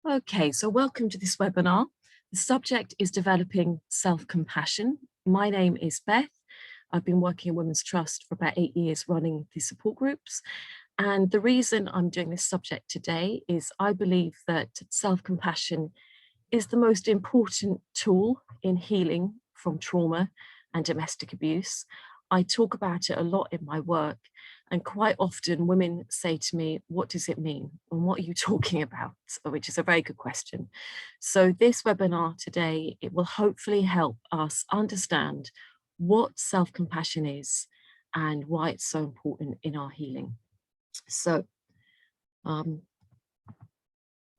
Okay, so welcome to this webinar. The subject is developing self-compassion. My name is Beth. I've been working in Women's Trust for about 8 years running the support groups. And the reason I'm doing this subject today is I believe that self-compassion is the most important tool in healing from trauma and domestic abuse. I talk about it a lot in my work, and quite often women say to me, what does it mean? And what are you talking about? Which is a very good question. So this webinar today, it will hopefully help us understand what self-compassion is and why it's so important in our healing. So,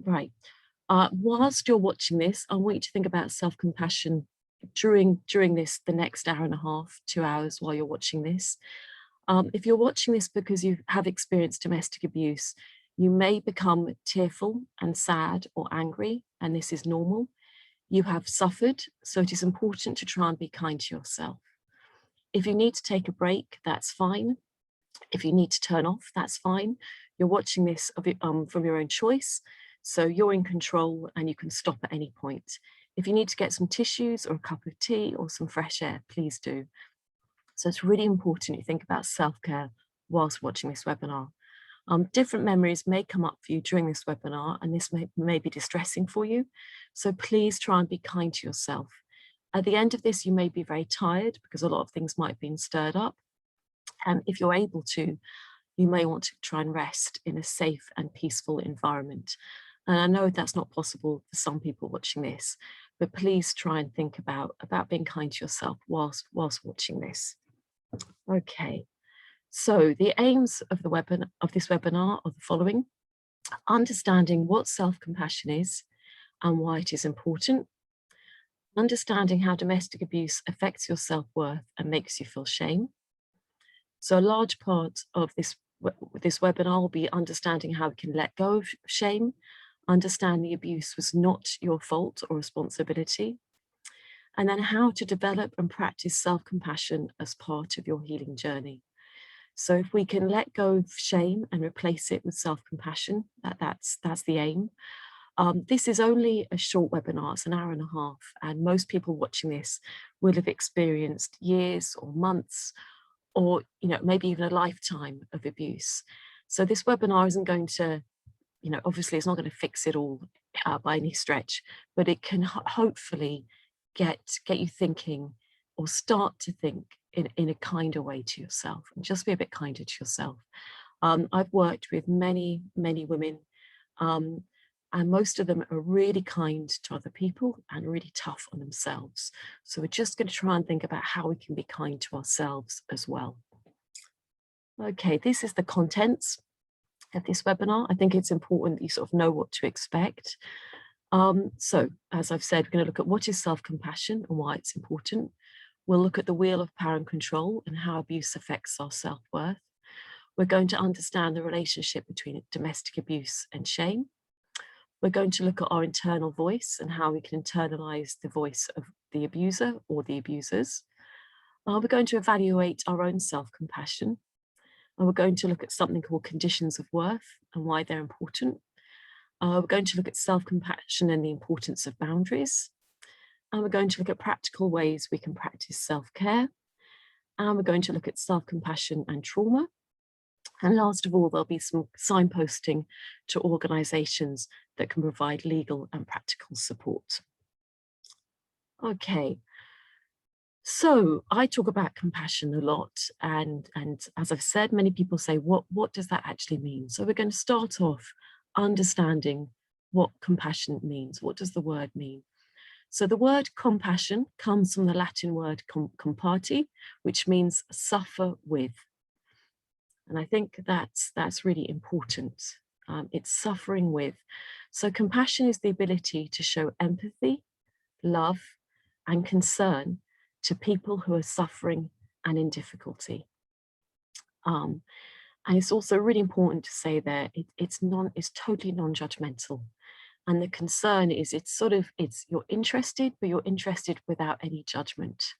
right. Whilst you're watching this, I want you to think about self-compassion during the next hour and a half, 2 hours while you're watching this. If you're watching this because you have experienced domestic abuse, you may become tearful and sad or angry, and this is normal. You have suffered, so it is important to try and be kind to yourself. If you need to take a break, that's fine. If you need to turn off, that's fine. You're watching this from your own choice, so you're in control and you can stop at any point. If you need to get some tissues or a cup of tea or some fresh air, please do. So it's really important you think about self-care whilst watching this webinar. Different memories may come up for you during this webinar, and this may be distressing for you. So please try and be kind to yourself. At the end of this, you may be very tired because a lot of things might have been stirred up. And if you're able to, you may want to try and rest in a safe and peaceful environment. And I know that's not possible for some people watching this, but please try and think about being kind to yourself whilst watching this. Okay, so the aims of this webinar are the following: understanding what self-compassion is and why it is important, understanding how domestic abuse affects your self-worth and makes you feel shame. So a large part of this webinar will be understanding how we can let go of shame, understand the abuse was not your fault or responsibility, and then how to develop and practice self-compassion as part of your healing journey. So if we can let go of shame and replace it with self-compassion, that's the aim. This is only a short webinar, it's an hour and a half, and most people watching this will have experienced years or months or maybe even a lifetime of abuse. So this webinar isn't going to, obviously it's not going to fix it all by any stretch, but it can hopefully get you thinking or start to think in a kinder way to yourself, and just be a bit kinder to yourself. I've worked with many women, and most of them are really kind to other people and really tough on themselves. So we're just going to try and think about how we can be kind to ourselves as well. Okay, this is the contents of this webinar. I think it's important that you sort of know what to expect. So as I've said, we're going to look at what is self-compassion and why it's important. We'll look at the wheel of power and control and how abuse affects our self-worth. We're going to understand the relationship between domestic abuse and shame. We're going to look at our internal voice and how we can internalize the voice of the abuser or the abusers. We're going to evaluate our own self-compassion. And we're going to look at something called conditions of worth and why they're important. We're going to look at self-compassion and the importance of boundaries. And we're going to look at practical ways we can practice self-care. And we're going to look at self-compassion and trauma. And last of all, there'll be some signposting to organisations that can provide legal and practical support. Okay, so I talk about compassion a lot, and as I've said, many people say, what does that actually mean? So we're going to start off understanding what compassion means. What does the word mean? So the word compassion comes from the Latin word compati, which means suffer with. And I think that's really important. It's suffering with. So compassion is the ability to show empathy, love, and concern to people who are suffering and in difficulty. And it's also really important to say that it's totally non-judgmental. And the concern is you're interested, but you're interested without any judgment.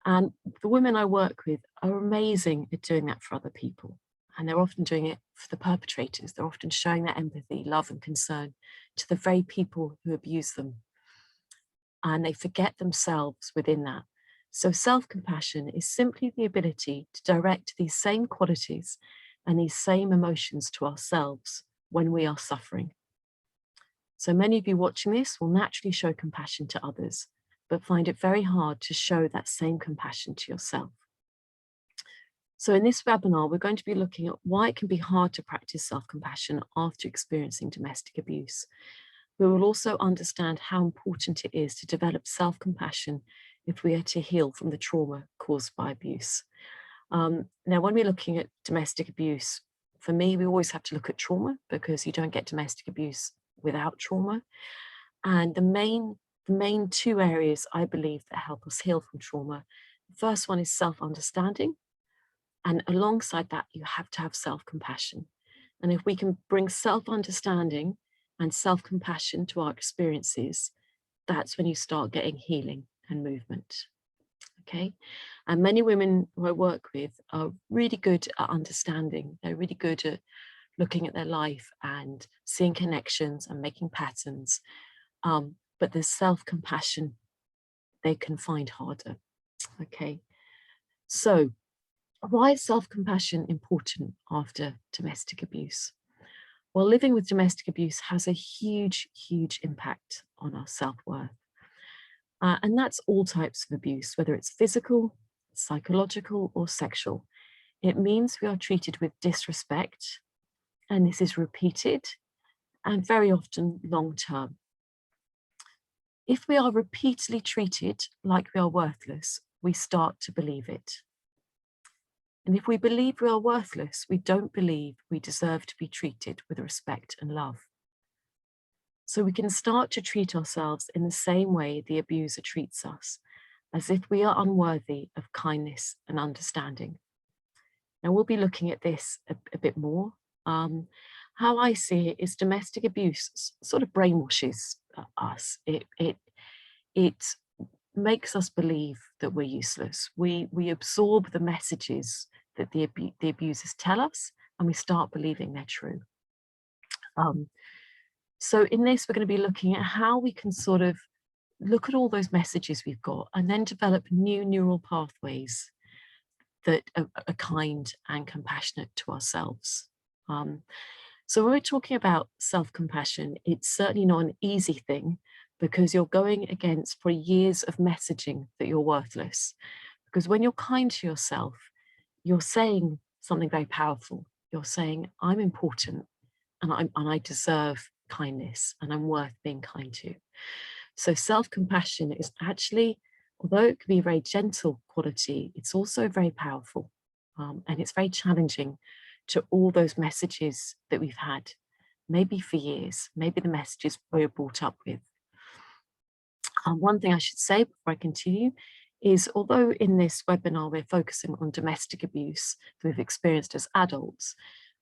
And the women I work with are amazing at doing that for other people. And they're often doing it for the perpetrators. They're often showing their empathy, love, and concern to the very people who abuse them. And they forget themselves within that. So self-compassion is simply the ability to direct these same qualities and these same emotions to ourselves when we are suffering. So many of you watching this will naturally show compassion to others, but find it very hard to show that same compassion to yourself. So in this webinar, we're going to be looking at why it can be hard to practice self-compassion after experiencing domestic abuse. We will also understand how important it is to develop self-compassion if we are to heal from the trauma caused by abuse. Now, when we're looking at domestic abuse, for me, we always have to look at trauma because you don't get domestic abuse without trauma. And the main two areas I believe that help us heal from trauma, the first one is self-understanding. And alongside that, you have to have self-compassion. And if we can bring self-understanding and self-compassion to our experiences, that's when you start getting healing and movement. Okay. And many women who I work with are really good at understanding. They're really good at looking at their life and seeing connections and making patterns. But the self-compassion they can find harder. Okay. So why is self-compassion important after domestic abuse? Well, living with domestic abuse has a huge, huge impact on our self-worth. And that's all types of abuse, whether it's physical, psychological, or sexual. It means we are treated with disrespect, and this is repeated and very often long-term. If we are repeatedly treated like we are worthless, we start to believe it. And if we believe we are worthless, we don't believe we deserve to be treated with respect and love. So we can start to treat ourselves in the same way the abuser treats us, as if we are unworthy of kindness and understanding. Now we'll be looking at this a bit more. How I see it is domestic abuse sort of brainwashes us. It makes us believe that we're useless. We absorb the messages that the abusers tell us, and we start believing they're true. So in this, we're going to be looking at how we can sort of look at all those messages we've got and then develop new neural pathways that are kind and compassionate to ourselves. So when we're talking about self-compassion, it's certainly not an easy thing because you're going against for years of messaging that you're worthless. Because when you're kind to yourself, you're saying something very powerful. You're saying, I'm important and I deserve kindness and I'm worth being kind to. So self-compassion is actually, although it can be a very gentle quality, it's also very powerful. And it's very challenging to all those messages that we've had, maybe for years, maybe the messages we were brought up with. One thing I should say before I continue is, although in this webinar we're focusing on domestic abuse that we've experienced as adults,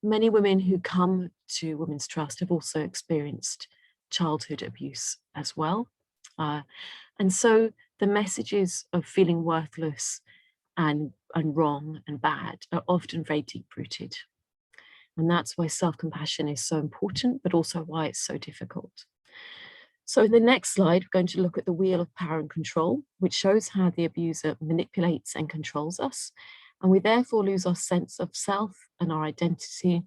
many women who come to Women's Trust have also experienced childhood abuse as well. And so the messages of feeling worthless and wrong and bad are often very deep-rooted. And that's why self-compassion is so important, but also why it's so difficult. So in the next slide, we're going to look at the wheel of power and control, which shows how the abuser manipulates and controls us. And we therefore lose our sense of self and our identity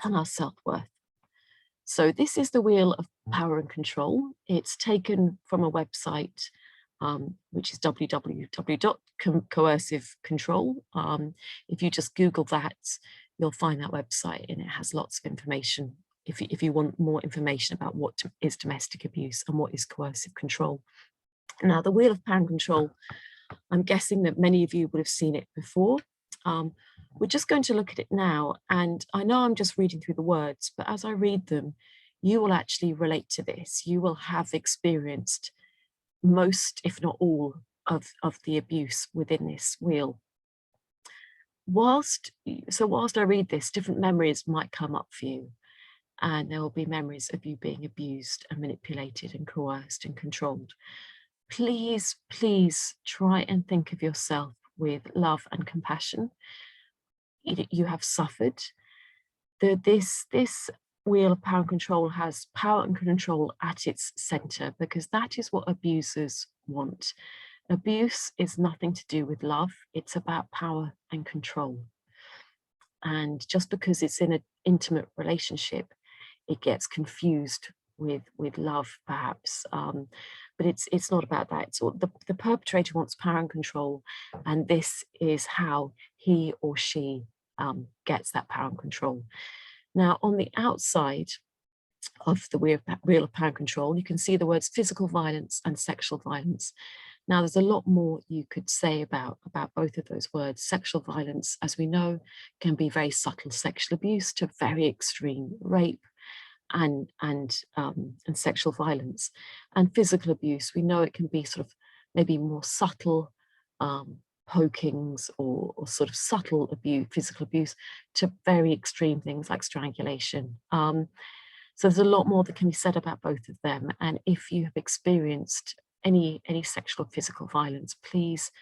and our self-worth. So this is the wheel of power and control. It's taken from a website, which is www.coercive-control. If you just Google that, you'll find that website, and it has lots of information if you want more information about what is domestic abuse and what is coercive control. Now, the wheel of power and control, I'm guessing that many of you would have seen it before. We're just going to look at it now, and I know I'm just reading through the words, but as I read them, you will actually relate to this. You will have experienced most, if not all, of the abuse within this wheel. Whilst I read this, different memories might come up for you, and there will be memories of you being abused and manipulated and coerced and controlled. Please, please try and think of yourself with love and compassion. you have suffered. This wheel of power and control has power and control at its center, because that is what abusers want. Abuse is nothing to do with love. It's about power and control. And just because it's in an intimate relationship, it gets confused with love, perhaps. But it's not about that. It's all, the perpetrator wants power and control, and this is how he or she gets that power and control. Now, on the outside of the wheel of power and control, you can see the words physical violence and sexual violence. Now, there's a lot more you could say about both of those words. Sexual violence, as we know, can be very subtle sexual abuse to very extreme rape and sexual violence. And physical abuse, we know it can be sort of maybe more subtle pokings or sort of subtle abuse, physical abuse, to very extreme things like strangulation. So there's a lot more that can be said about both of them. And if you have experienced any sexual or physical violence, please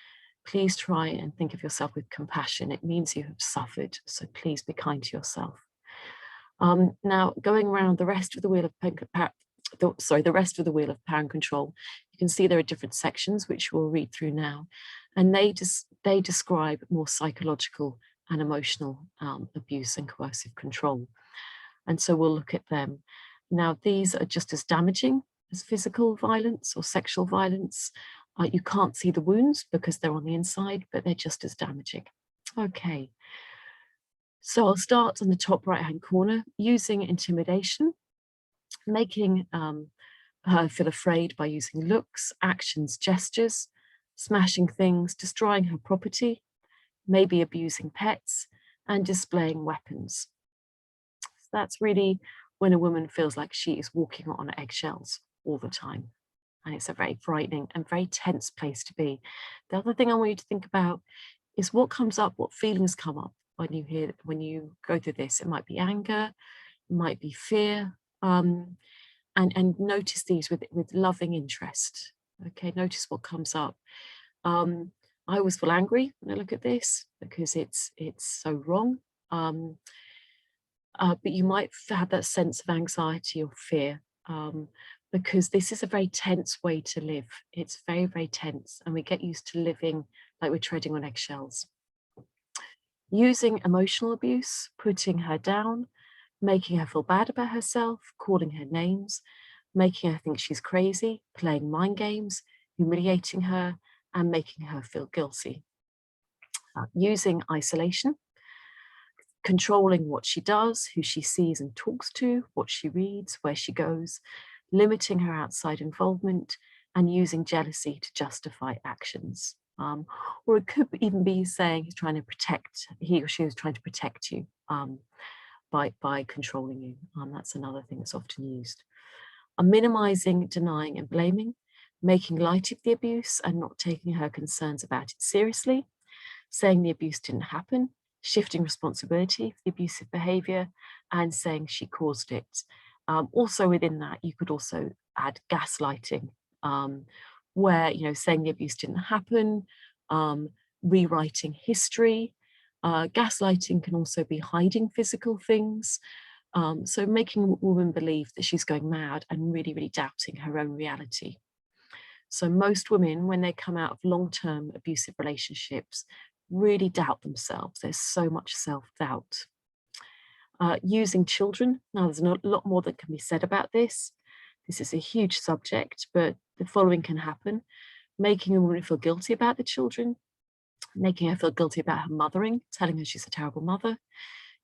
try and think of yourself with compassion. It means you have suffered, so please be kind to yourself. Now, going around the rest of the wheel of the rest of the wheel of power and control, you can see there are different sections which we'll read through now, and they describe more psychological and emotional abuse and coercive control. And so we'll look at them. Now, these are just as damaging as physical violence or sexual violence. You can't see the wounds because they're on the inside, but they're just as damaging. Okay. So I'll start on the top right-hand corner, using intimidation, making her feel afraid by using looks, actions, gestures, smashing things, destroying her property, maybe abusing pets, and displaying weapons. So that's really when a woman feels like she is walking on eggshells all the time. And it's a very frightening and very tense place to be. The other thing I want you to think about is what comes up, what feelings come up when you go through this. It might be anger, it might be fear, and notice these with loving interest. Okay, notice what comes up. I always feel angry when I look at this because it's so wrong. But you might have that sense of anxiety or fear, because this is a very tense way to live. It's very, very tense, and we get used to living like we're treading on eggshells. Using emotional abuse, putting her down, making her feel bad about herself, calling her names, making her think she's crazy, playing mind games, humiliating her, and making her feel guilty. Using isolation, controlling what she does, who she sees and talks to, what she reads, where she goes, limiting her outside involvement, and using jealousy to justify actions. Or it could even be saying he or she is trying to protect you by controlling you. That's another thing that's often used. Minimizing, denying, and blaming, making light of the abuse and not taking her concerns about it seriously, saying the abuse didn't happen, shifting responsibility for the abusive behavior, and saying she caused it. Also within that, you could also add gaslighting, where, saying the abuse didn't happen, rewriting history. Gaslighting can also be hiding physical things. So making a woman believe that she's going mad and really, really doubting her own reality. So most women, when they come out of long-term abusive relationships, really doubt themselves. There's so much self-doubt. Using children. Now, there's a lot more that can be said about this. This is a huge subject, but the following can happen. Making a woman feel guilty about the children, making her feel guilty about her mothering, telling her she's a terrible mother,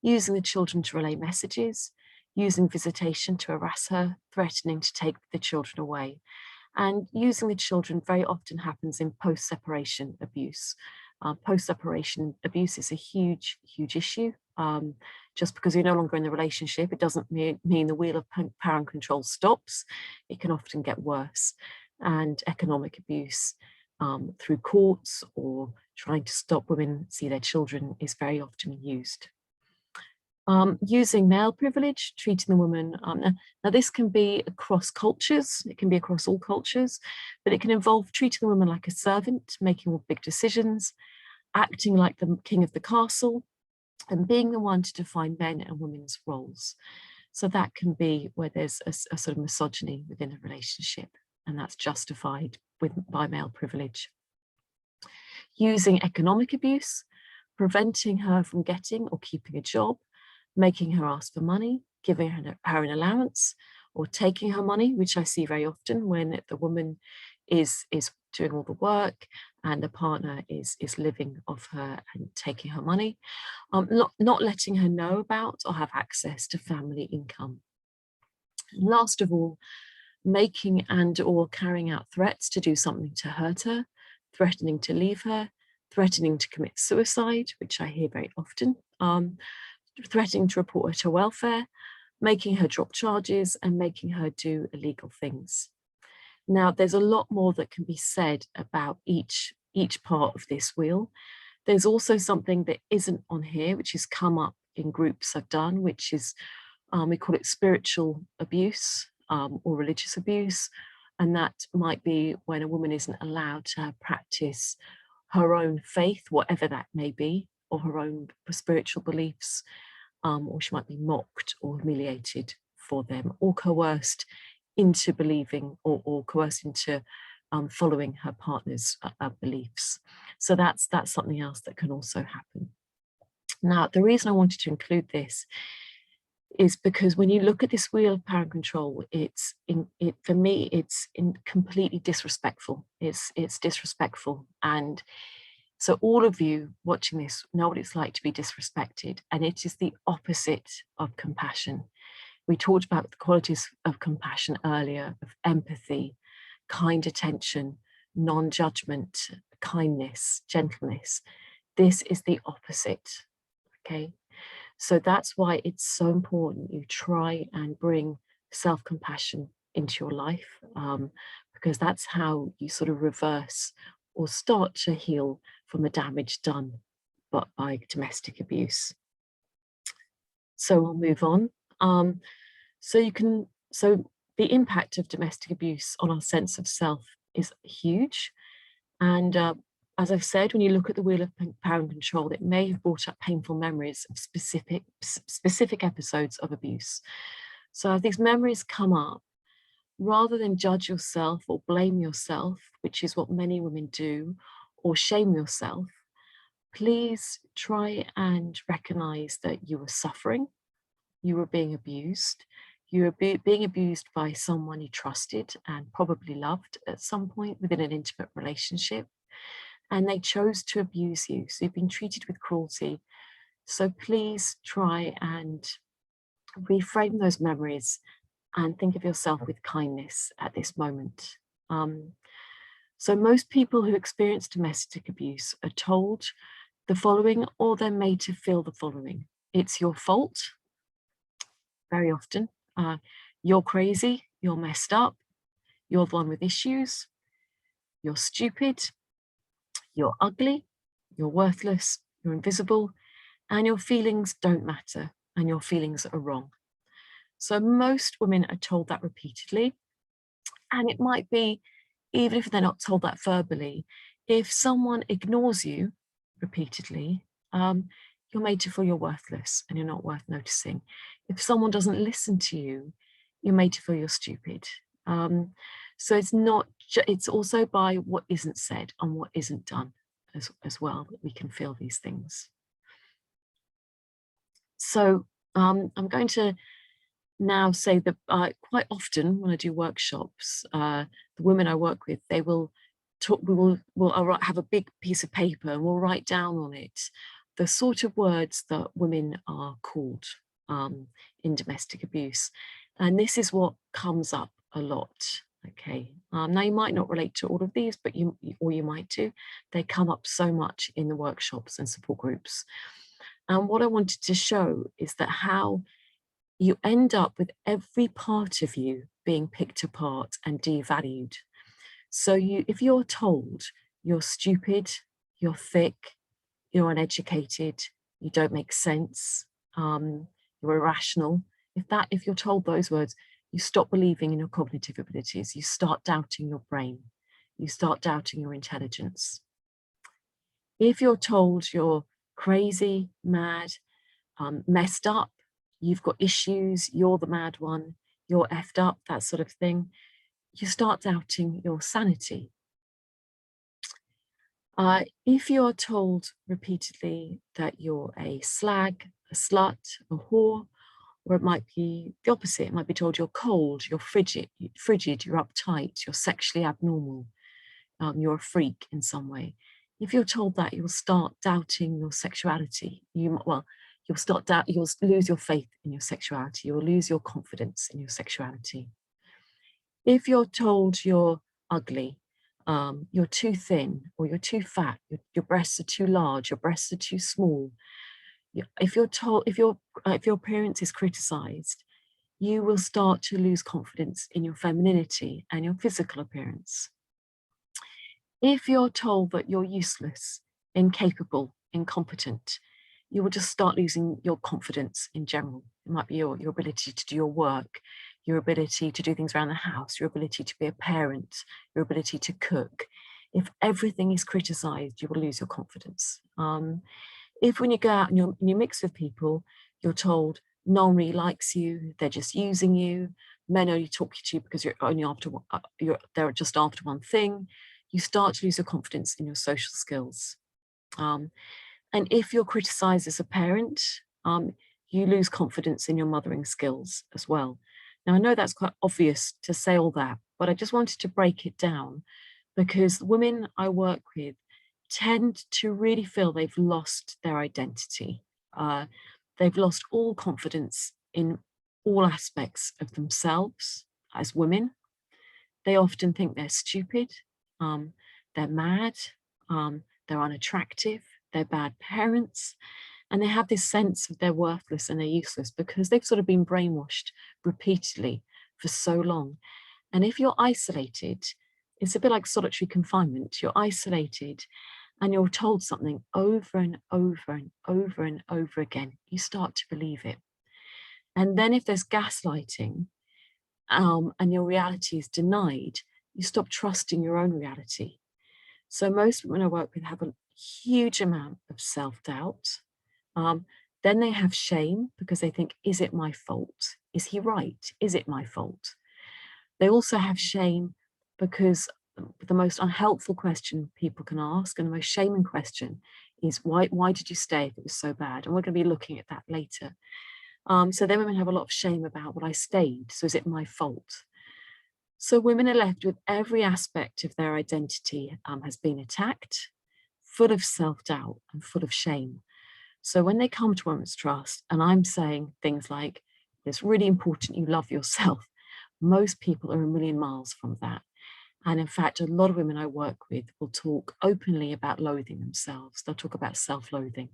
using the children to relay messages, using visitation to harass her, threatening to take the children away. And using the children very often happens in post-separation abuse. Post-separation abuse is a huge, huge issue. Just because you're no longer in the relationship, it doesn't mean the wheel of power and control stops. It can often get worse. And economic abuse through courts or trying to stop women see their children is very often used. Using male privilege, treating the woman. Now this can be across cultures, it can be across all cultures, but it can involve treating the woman like a servant, making all big decisions, acting like the king of the castle, and being the one to define men and women's roles. So that can be where there's a sort of misogyny within a relationship, and that's justified by male privilege. Using economic abuse, preventing her from getting or keeping a job, making her ask for money, giving her an allowance, or taking her money, which I see very often when the woman is doing all the work and the partner is living off her and taking her money. Not letting her know about or have access to family income. And last of all, making and or carrying out threats to do something to hurt her, threatening to leave her, threatening to commit suicide, which I hear very often, threatening to report her to welfare, making her drop charges, and making her do illegal things. Now, there's a lot more that can be said about each part of this wheel. There's also something that isn't on here, which has come up in groups I've done, which is, we call it spiritual abuse or religious abuse. And that might be when a woman isn't allowed to practice her own faith, whatever that may be, or her own spiritual beliefs, or she might be mocked or humiliated for them, or coerced into believing or coerced into following her partner's beliefs. So that's something else that can also happen. Now, the reason I wanted to include this is because when you look at this wheel of power and control, for me, it's completely disrespectful. It's disrespectful. And so all of you watching this know what it's like to be disrespected, and it is the opposite of compassion. We talked about the qualities of compassion earlier, of empathy, kind attention, non-judgment, kindness, gentleness. This is the opposite, okay? So that's why it's so important you try and bring self-compassion into your life, because that's how you sort of reverse or start to heal from the damage done by domestic abuse. So we'll move on. So the impact of domestic abuse on our sense of self is huge. And as I've said, when you look at the wheel of power and control, it may have brought up painful memories of specific episodes of abuse. So as these memories come up, rather than judge yourself or blame yourself, which is what many women do, or shame yourself, please try and recognize that you were suffering, you were being abused, you were being abused by someone you trusted and probably loved at some point within an intimate relationship, and they chose to abuse you. So you've been treated with cruelty. So please try and reframe those memories and think of yourself with kindness at this moment. So most people who experience domestic abuse are told the following, or they're made to feel the following. It's your fault, very often. You're crazy, you're messed up, you're the one with issues, you're stupid, you're ugly, you're worthless, you're invisible, and your feelings don't matter, and your feelings are wrong. So most women are told that repeatedly, and it might be, even if they're not told that verbally, if someone ignores you repeatedly, you're made to feel you're worthless and you're not worth noticing. If someone doesn't listen to you, you're made to feel you're stupid. So it's also by what isn't said and what isn't done as well that we can feel these things. So I'm going to now say that quite often when I do workshops, the women I work with, they will talk, I'll have a big piece of paper and we'll write down on it the sort of words that women are called in domestic abuse. And this is what comes up a lot. Okay, now you might not relate to all of these, but you might do. They come up so much in the workshops and support groups. And what I wanted to show is that how you end up with every part of you being picked apart and devalued. So if you're told you're stupid, you're thick, you're uneducated, you don't make sense, you're irrational, if you're told those words, you stop believing in your cognitive abilities, you start doubting your brain, you start doubting your intelligence. If you're told you're crazy, mad, messed up, you've got issues, you're the mad one, you're effed up, that sort of thing, you start doubting your sanity. If you're told repeatedly that you're a slag, a slut, a whore, or it might be the opposite, it might be told you're cold, you're frigid, you're uptight, you're sexually abnormal, you're a freak in some way. If you're told that, you'll start doubting your sexuality. You'll lose your faith in your sexuality. You'll lose your confidence in your sexuality. If you're told you're ugly, you're too thin, or you're too fat, your breasts are too large, your breasts are too small. If your appearance is criticized, you will start to lose confidence in your femininity and your physical appearance. If you're told that you're useless, incapable, incompetent, you will just start losing your confidence in general. It might be your ability to do your work, your ability to do things around the house, your ability to be a parent, your ability to cook. If everything is criticized, you will lose your confidence. If when you go out and you mix with people, you're told no one really likes you, they're just using you, men only talk to you because they're just after one thing, you start to lose your confidence in your social skills. And if you're criticized as a parent, you lose confidence in your mothering skills as well. Now, I know that's quite obvious to say all that, but I just wanted to break it down because women I work with tend to really feel they've lost their identity. They've lost all confidence in all aspects of themselves as women. They often think they're stupid, they're mad, they're unattractive, they're bad parents, and they have this sense of they're worthless and they're useless because they've sort of been brainwashed repeatedly for so long. And if you're isolated, it's a bit like solitary confinement. You're isolated and you're told something over and over and over and over again, you start to believe it. And then if there's gaslighting and your reality is denied, you stop trusting your own reality. So most women I work with have a huge amount of self-doubt. Then they have shame because they think, is it my fault? Is he right? Is it my fault? They also have shame because the most unhelpful question people can ask and the most shaming question is, why did you stay if it was so bad? And we're going to be looking at that later. So then women have a lot of shame about, well, I stayed, so is it my fault? So women are left with every aspect of their identity has been attacked, full of self-doubt and full of shame. So when they come to Women's Trust and I'm saying things like, it's really important you love yourself, most people are a million miles from that. And in fact, a lot of women I work with will talk openly about loathing themselves. They'll talk about self-loathing,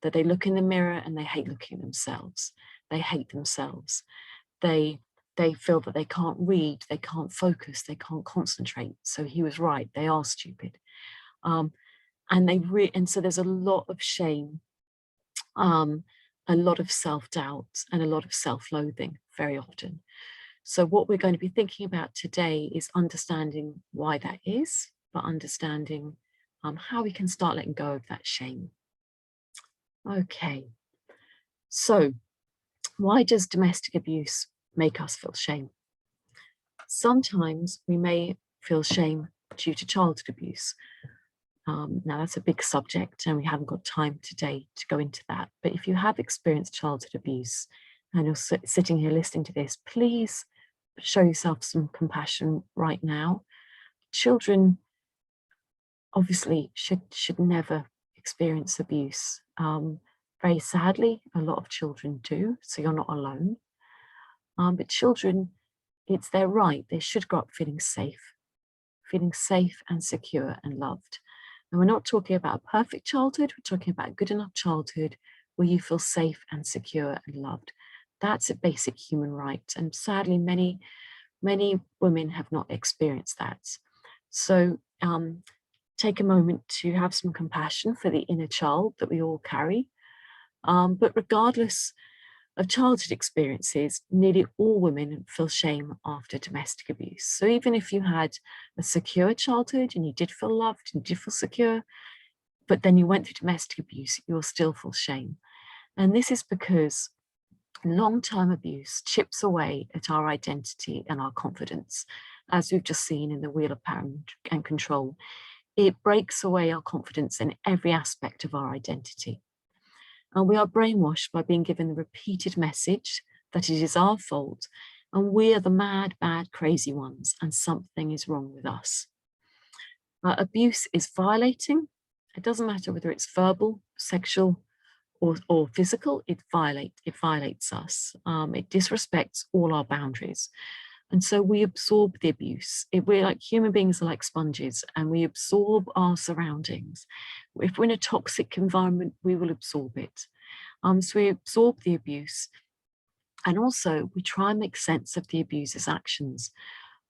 that they look in the mirror and they hate looking at themselves. They hate themselves. They feel that they can't read, they can't focus, they can't concentrate. So he was right, they are stupid. And so there's a lot of shame, a lot of self-doubt and a lot of self-loathing very often. So what we're going to be thinking about today is understanding why that is, but understanding how we can start letting go of that shame. Okay, so why does domestic abuse make us feel shame? Sometimes we may feel shame due to childhood abuse. Now that's a big subject and we haven't got time today to go into that. But if you have experienced childhood abuse and you're sitting here listening to this, please show yourself some compassion right now. Children obviously should never experience abuse. Very sadly, a lot of children do, so you're not alone. But children, it's their right. They should grow up feeling safe and secure and loved. And we're not talking about a perfect childhood, we're talking about a good enough childhood where you feel safe and secure and loved. That's a basic human right. And sadly, many women have not experienced that. So take a moment to have some compassion for the inner child that we all carry. But regardless of childhood experiences, nearly all women feel shame after domestic abuse. So even if you had a secure childhood and you did feel loved and you did feel secure, but then you went through domestic abuse, you'll still feel shame. And this is because long-term abuse chips away at our identity and our confidence, as we've just seen in the Wheel of Power and Control. It breaks away our confidence in every aspect of our identity. And we are brainwashed by being given the repeated message that it is our fault and we are the mad, bad, crazy ones and something is wrong with us. Abuse is violating. It doesn't matter whether it's verbal, sexual, or physical, it violates us. It disrespects all our boundaries. And so we absorb the abuse. We're like human beings are like sponges and we absorb our surroundings. If we're in a toxic environment, we will absorb it. So we absorb the abuse. And also we try and make sense of the abuser's actions.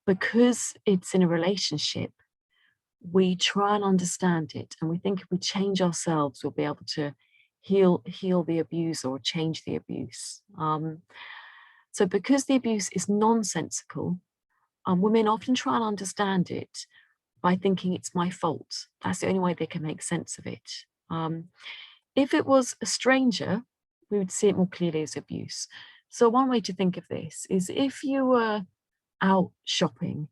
Because it's in a relationship, we try and understand it. And we think if we change ourselves, we'll be able to heal the abuse or change the abuse. So because the abuse is nonsensical, women often try and understand it by thinking it's my fault. That's the only way they can make sense of it. If it was a stranger, we would see it more clearly as abuse. So one way to think of this is if you were out shopping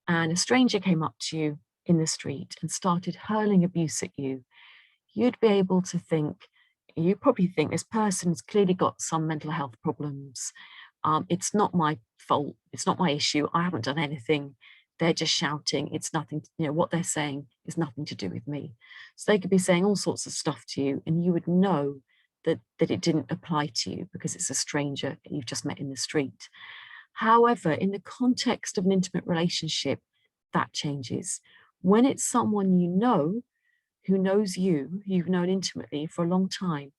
and a stranger came up to you in the street and started hurling abuse at you, you'd be able to think, you probably think this person's clearly got some mental health problems. It's not my fault. It's not my issue. I haven't done anything. They're just shouting. It's nothing, what they're saying is nothing to do with me. So they could be saying all sorts of stuff to you and you would know that it didn't apply to you because it's a stranger you've just met in the street. However, in the context of an intimate relationship, that changes. When it's someone you know, who knows you, you've known intimately for a long time,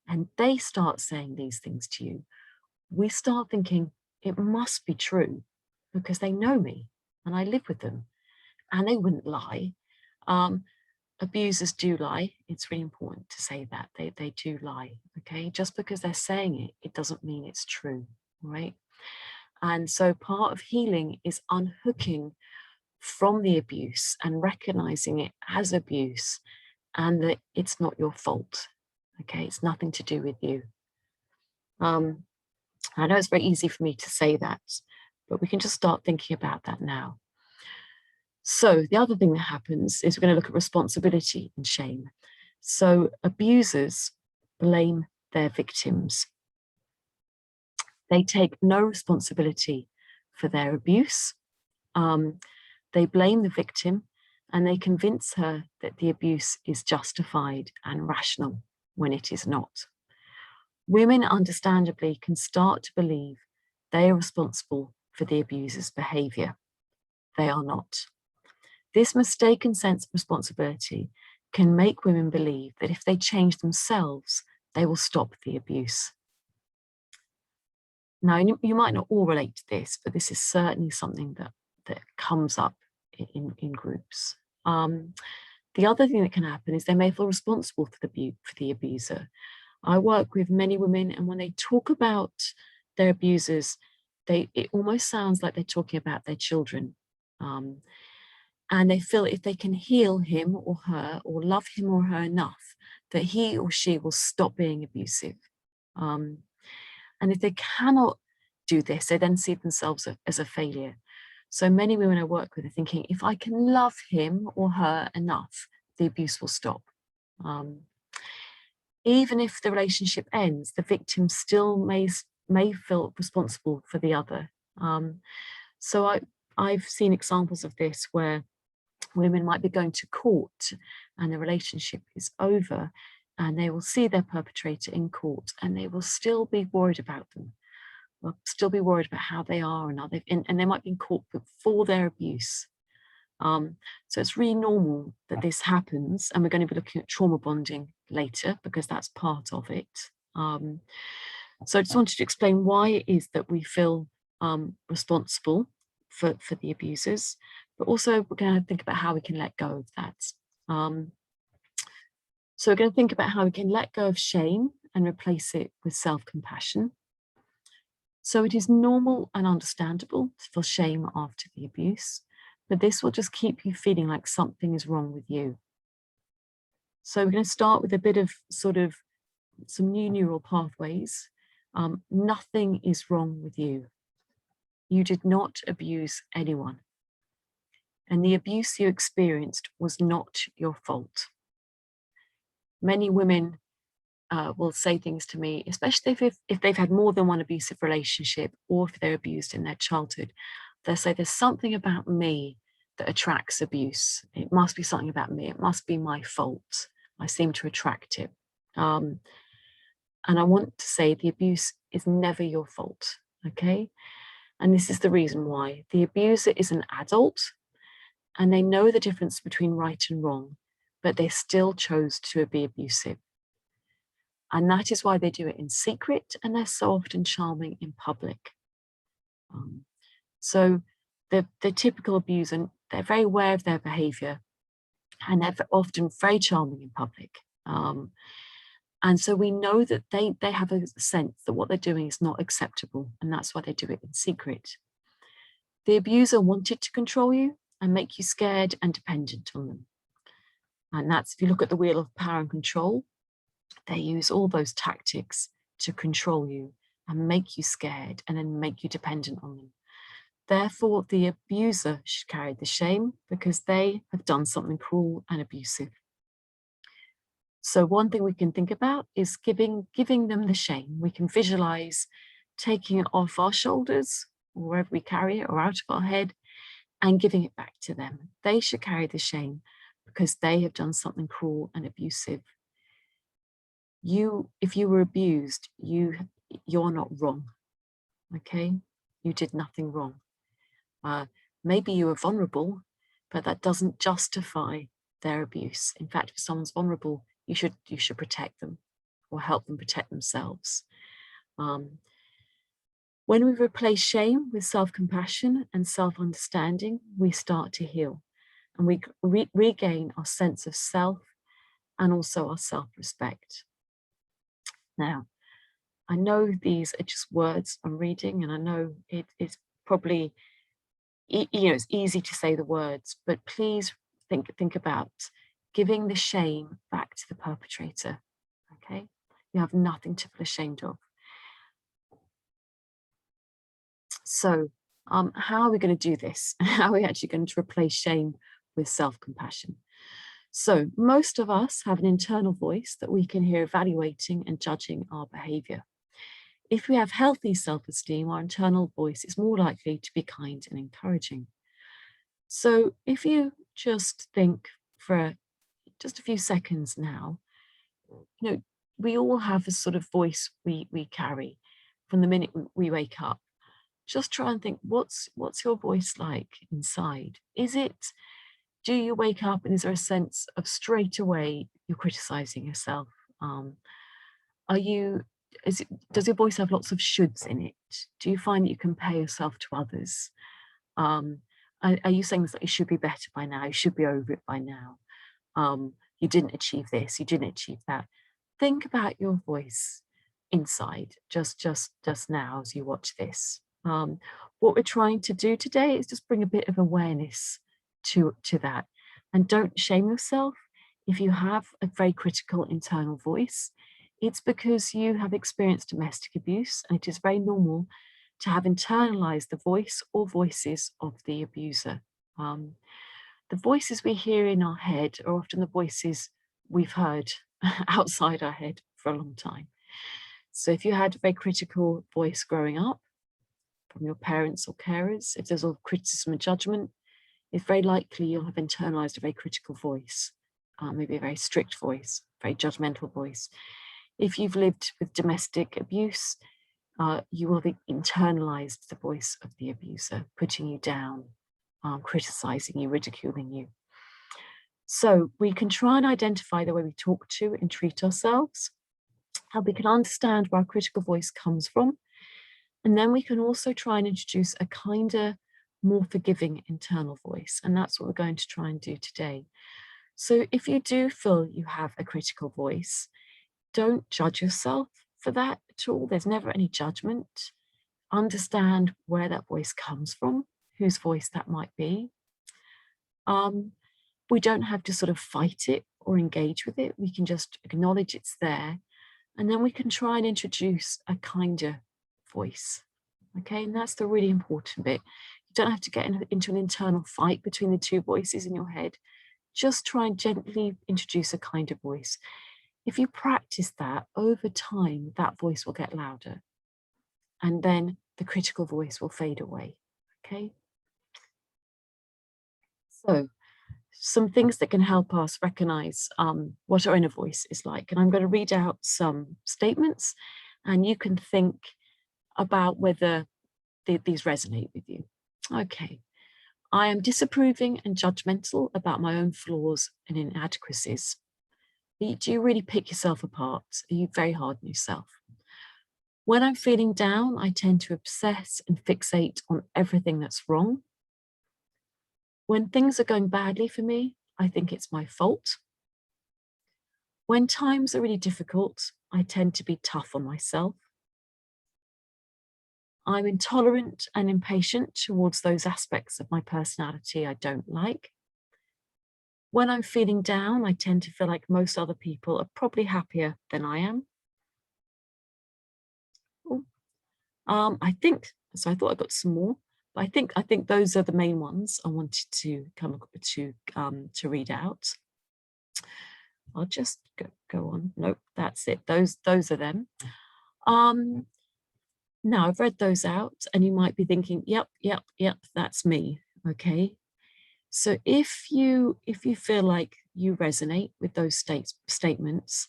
and they start saying these things to you, we start thinking it must be true because they know me and I live with them and they wouldn't lie. Abusers do lie. It's really important to say that they do lie. Okay, just because they're saying it, it doesn't mean it's true, right? And so part of healing is unhooking from the abuse and recognizing it as abuse and that it's not your fault. Okay, it's nothing to do with you. I know it's very easy for me to say that, but we can just start thinking about that now. So the other thing that happens is we're going to look at responsibility and shame. So abusers blame their victims. They take no responsibility for their abuse. They blame the victim and they convince her that the abuse is justified and rational when it is not. Women understandably can start to believe they are responsible for the abuser's behavior. They are not. This mistaken sense of responsibility can make women believe that if they change themselves, they will stop the abuse. Now, you might not all relate to this, but this is certainly something that comes up in groups. The other thing that can happen is they may feel responsible for the abuser. I work with many women, and when they talk about their abusers, it almost sounds like they're talking about their children. And they feel if they can heal him or her or love him or her enough, that he or she will stop being abusive. And if they cannot do this, they then see themselves as a failure. So many women I work with are thinking, if I can love him or her enough, the abuse will stop. Even if the relationship ends, the victim still may feel responsible for the other. So I've seen examples of this where women might be going to court and the relationship is over and they will see their perpetrator in court and they will still be worried about them. They'll still be worried about how they are and they might be in court for their abuse. So it's really normal that this happens, and we're going to be looking at trauma bonding later because that's part of it. So I just wanted to explain why it is that we feel responsible for the abusers, but also we're going to think about how we can let go of that. So we're going to think about how we can let go of shame and replace it with self-compassion. So it is normal and understandable to feel shame after the abuse, but this will just keep you feeling like something is wrong with you. So we're going to start with a bit of sort of some new neural pathways. Nothing is wrong with you. You did not abuse anyone. And the abuse you experienced was not your fault. Many women will say things to me, especially if they've had more than one abusive relationship or if they're abused in their childhood. They'll say, there's something about me that attracts abuse. It must be something about me. It must be my fault. I seem to attract it. And I want to say the abuse is never your fault, okay? And this is the reason why. The abuser is an adult and they know the difference between right and wrong, but they still chose to be abusive. And that is why they do it in secret and they're so often charming in public. So the typical abuser, they're very aware of their behavior and they're often very charming in public. And so we know that they have a sense that what they're doing is not acceptable, and that's why they do it in secret. The abuser wanted to control you and make you scared and dependent on them. And that's, if you look at the wheel of power and control, they use all those tactics to control you and make you scared and then make you dependent on them. Therefore, the abuser should carry the shame because they have done something cruel and abusive. So one thing we can think about is giving them the shame. We can visualize taking it off our shoulders or wherever we carry it or out of our head and giving it back to them. They should carry the shame because they have done something cruel and abusive. If you were abused, you're not wrong, okay? You did nothing wrong. Maybe you were vulnerable, but that doesn't justify their abuse. In fact, if someone's vulnerable, you should protect them or help them protect themselves. When we replace shame with self-compassion and self-understanding, we start to heal and we regain our sense of self and also our self-respect. Now, I know these are just words I'm reading, and I know it's probably, it's easy to say the words, but please think about giving the shame back to the perpetrator, okay? You have nothing to feel ashamed of. So how are we going to do this? How are we actually going to replace shame with self-compassion? So most of us have an internal voice that we can hear evaluating and judging our behavior. If we have healthy self-esteem, our internal voice is more likely to be kind and encouraging. So if you just think for just a few seconds now, we all have a sort of voice we carry from the minute we wake up. Just try and think, what's your voice like inside? Do you wake up and is there a sense of straight away you're criticizing yourself? Does your voice have lots of shoulds in it? Do you find that you compare yourself to others? Are you saying that you should be better by now? You should be over it by now. You didn't achieve this, you didn't achieve that. Think about your voice inside just now as you watch this. What we're trying to do today is just bring a bit of awareness to that. And don't shame yourself if you have a very critical internal voice. It's because you have experienced domestic abuse, and it is very normal to have internalized the voice or voices of the abuser. The voices we hear in our head are often the voices we've heard outside our head for a long time. So if you had a very critical voice growing up from your parents or carers, if there's all criticism and judgment, it's very likely you'll have internalized a very critical voice, maybe a very strict voice, very judgmental voice. If you've lived with domestic abuse, you will have internalized the voice of the abuser, putting you down, criticizing you, ridiculing you. So we can try and identify the way we talk to and treat ourselves, how we can understand where our critical voice comes from. And then we can also try and introduce a kinder, more forgiving internal voice. And that's what we're going to try and do today. So if you do feel you have a critical voice, don't judge yourself for that at all. There's never any judgment. Understand where that voice comes from, whose voice that might be. We don't have to sort of fight it or engage with it. We can just acknowledge it's there And then we can try and introduce a kinder voice. Okay, and that's the really important bit. You don't have to get into an internal fight between the two voices in your head. Just try and gently introduce a kinder voice. If you practice that over time, that voice will get louder. And then the critical voice will fade away. Okay. So some things that can help us recognize what our inner voice is like. And I'm going to read out some statements and you can think about whether these resonate with you. Okay. I am disapproving and judgmental about my own flaws and inadequacies. Do you really pick yourself apart? Are you very hard on yourself? When I'm feeling down, I tend to obsess and fixate on everything that's wrong. When things are going badly for me, I think it's my fault. When times are really difficult, I tend to be tough on myself. I'm intolerant and impatient towards those aspects of my personality I don't like. When I'm feeling down, I tend to feel like most other people are probably happier than I am. I think so. I thought I got some more, but I think those are the main ones I wanted to to read out. I'll just go on. Nope, that's it. Those are them. Now I've read those out, and you might be thinking, "Yep, that's me." Okay. So if you feel like you resonate with those statements,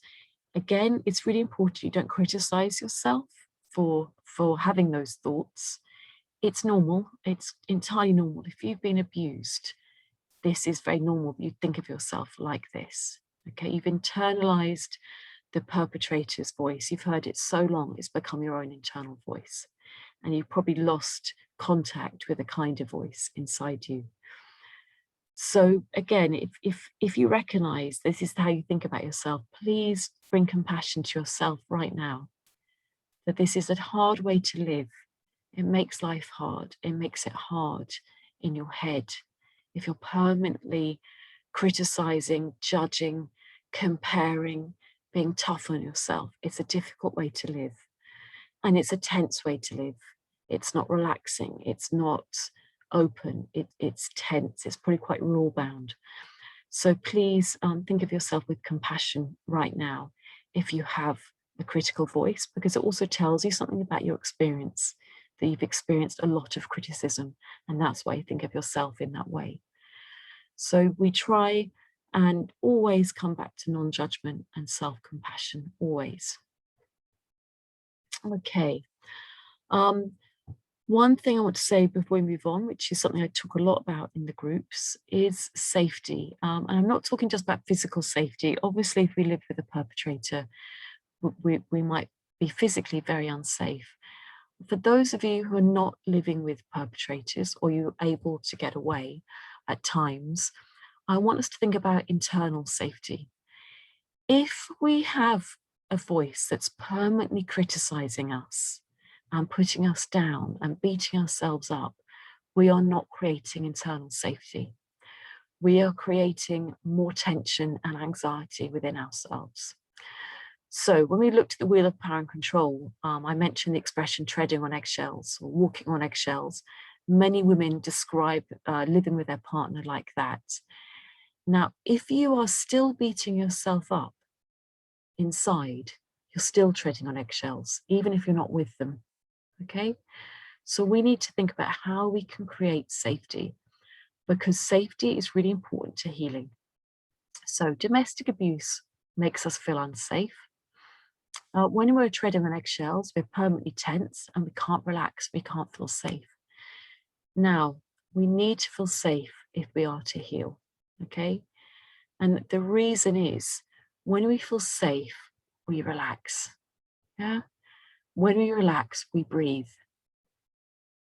again, it's really important you don't criticize yourself for having those thoughts. It's normal. It's entirely normal. If you've been abused, this is very normal. You think of yourself like this. Okay, you've internalized the perpetrator's voice. You've heard it so long, it's become your own internal voice. And you've probably lost contact with a kinder voice inside you. So again, if you recognize this is how you think about yourself, please bring compassion to yourself right now. That this is a hard way to live. It makes life hard. It makes it hard in your head. If you're permanently criticizing, judging, comparing, being tough on yourself, it's a difficult way to live. And it's a tense way to live. It's not relaxing. It's not open. It's tense. It's probably quite rule bound. So please think of yourself with compassion right now if you have a critical voice, because it also tells you something about your experience, that you've experienced a lot of criticism, and that's why you think of yourself in that way. So we try and always come back to non-judgment and self-compassion, always. Okay. One thing I want to say before we move on, which is something I talk a lot about in the groups, is safety. And I'm not talking just about physical safety. Obviously, if we live with a perpetrator, we might be physically very unsafe. For those of you who are not living with perpetrators or you're able to get away at times, I want us to think about internal safety. If we have a voice that's permanently criticizing us and putting us down and beating ourselves up, we are not creating internal safety. We are creating more tension and anxiety within ourselves. So when we looked at the wheel of power and control, I mentioned the expression treading on eggshells or walking on eggshells. Many women describe living with their partner like that. Now, if you are still beating yourself up inside, you're still treading on eggshells, even if you're not with them. Okay, so we need to think about how we can create safety, because safety is really important to healing. So domestic abuse makes us feel unsafe. When we're treading on eggshells, we're permanently tense and we can't relax, we can't feel safe. Now, we need to feel safe if we are to heal, okay? And the reason is, when we feel safe, we relax, yeah? When we relax, we breathe.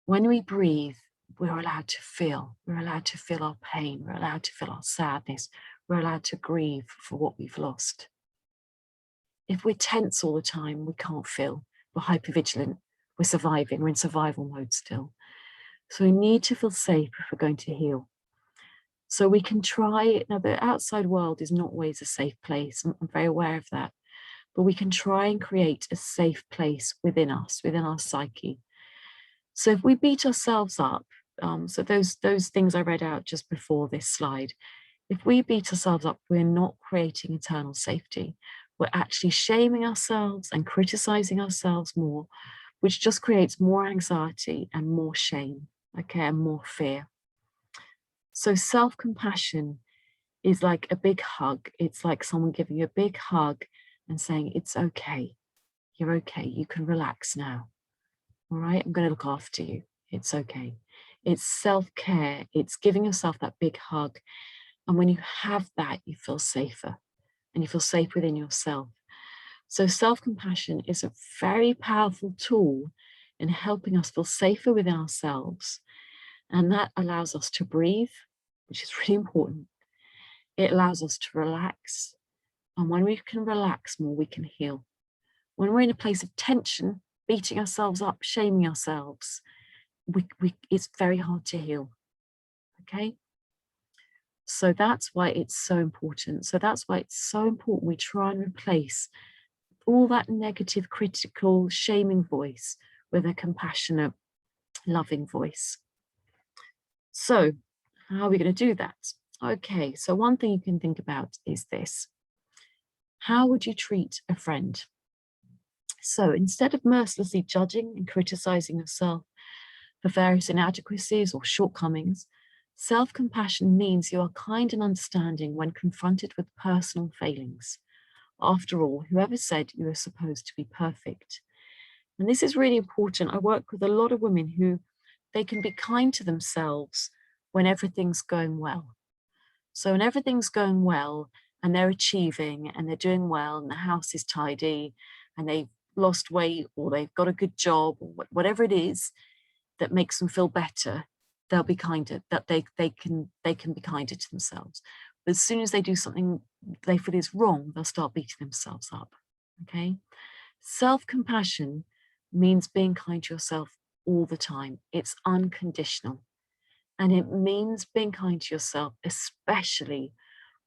When we breathe, we're allowed to feel. We're allowed to feel our pain. We're allowed to feel our sadness. We're allowed to grieve for what we've lost. If we're tense all the time, we can't feel. We're hypervigilant. We're surviving. We're in survival mode still. So we need to feel safe if we're going to heal. So we can try. Now, the outside world is not always a safe place. I'm very aware of that. but we can try and create a safe place within us, within our psyche. So if we beat ourselves up, so those things I read out just before this slide, if we beat ourselves up, we're not creating eternal safety. We're actually shaming ourselves and criticizing ourselves more, which just creates more anxiety and more shame, okay, and more fear. So self-compassion is like a big hug. It's like someone giving you a big hug and saying, it's okay. You're okay. You can relax now. All right, I'm going to look after you. It's okay. It's self-care. It's giving yourself that big hug. And when you have that, you feel safer and you feel safe within yourself. So self-compassion is a very powerful tool in helping us feel safer within ourselves. And that allows us to breathe, which is really important. It allows us to relax. And when we can relax more, we can heal. When we're in a place of tension, beating ourselves up, shaming ourselves, it's very hard to heal, okay? So that's why it's so important. So that's why it's so important we try and replace all that negative, critical, shaming voice with a compassionate, loving voice. So how are we going to do that? Okay, so one thing you can think about is this. How would you treat a friend? So instead of mercilessly judging and criticizing yourself for various inadequacies or shortcomings, self-compassion means you are kind and understanding when confronted with personal failings. After all, whoever said you were supposed to be perfect? And this is really important. I work with a lot of women who they can be kind to themselves when everything's going well. So when everything's going well and they're achieving and they're doing well and the house is tidy and they've lost weight or they've got a good job or whatever it is that makes them feel better, they'll be kinder, that they can be kinder to themselves. But as soon as they do something they feel is wrong, they'll start beating themselves up, okay? Self-compassion means being kind to yourself all the time. It's unconditional. And it means being kind to yourself, especially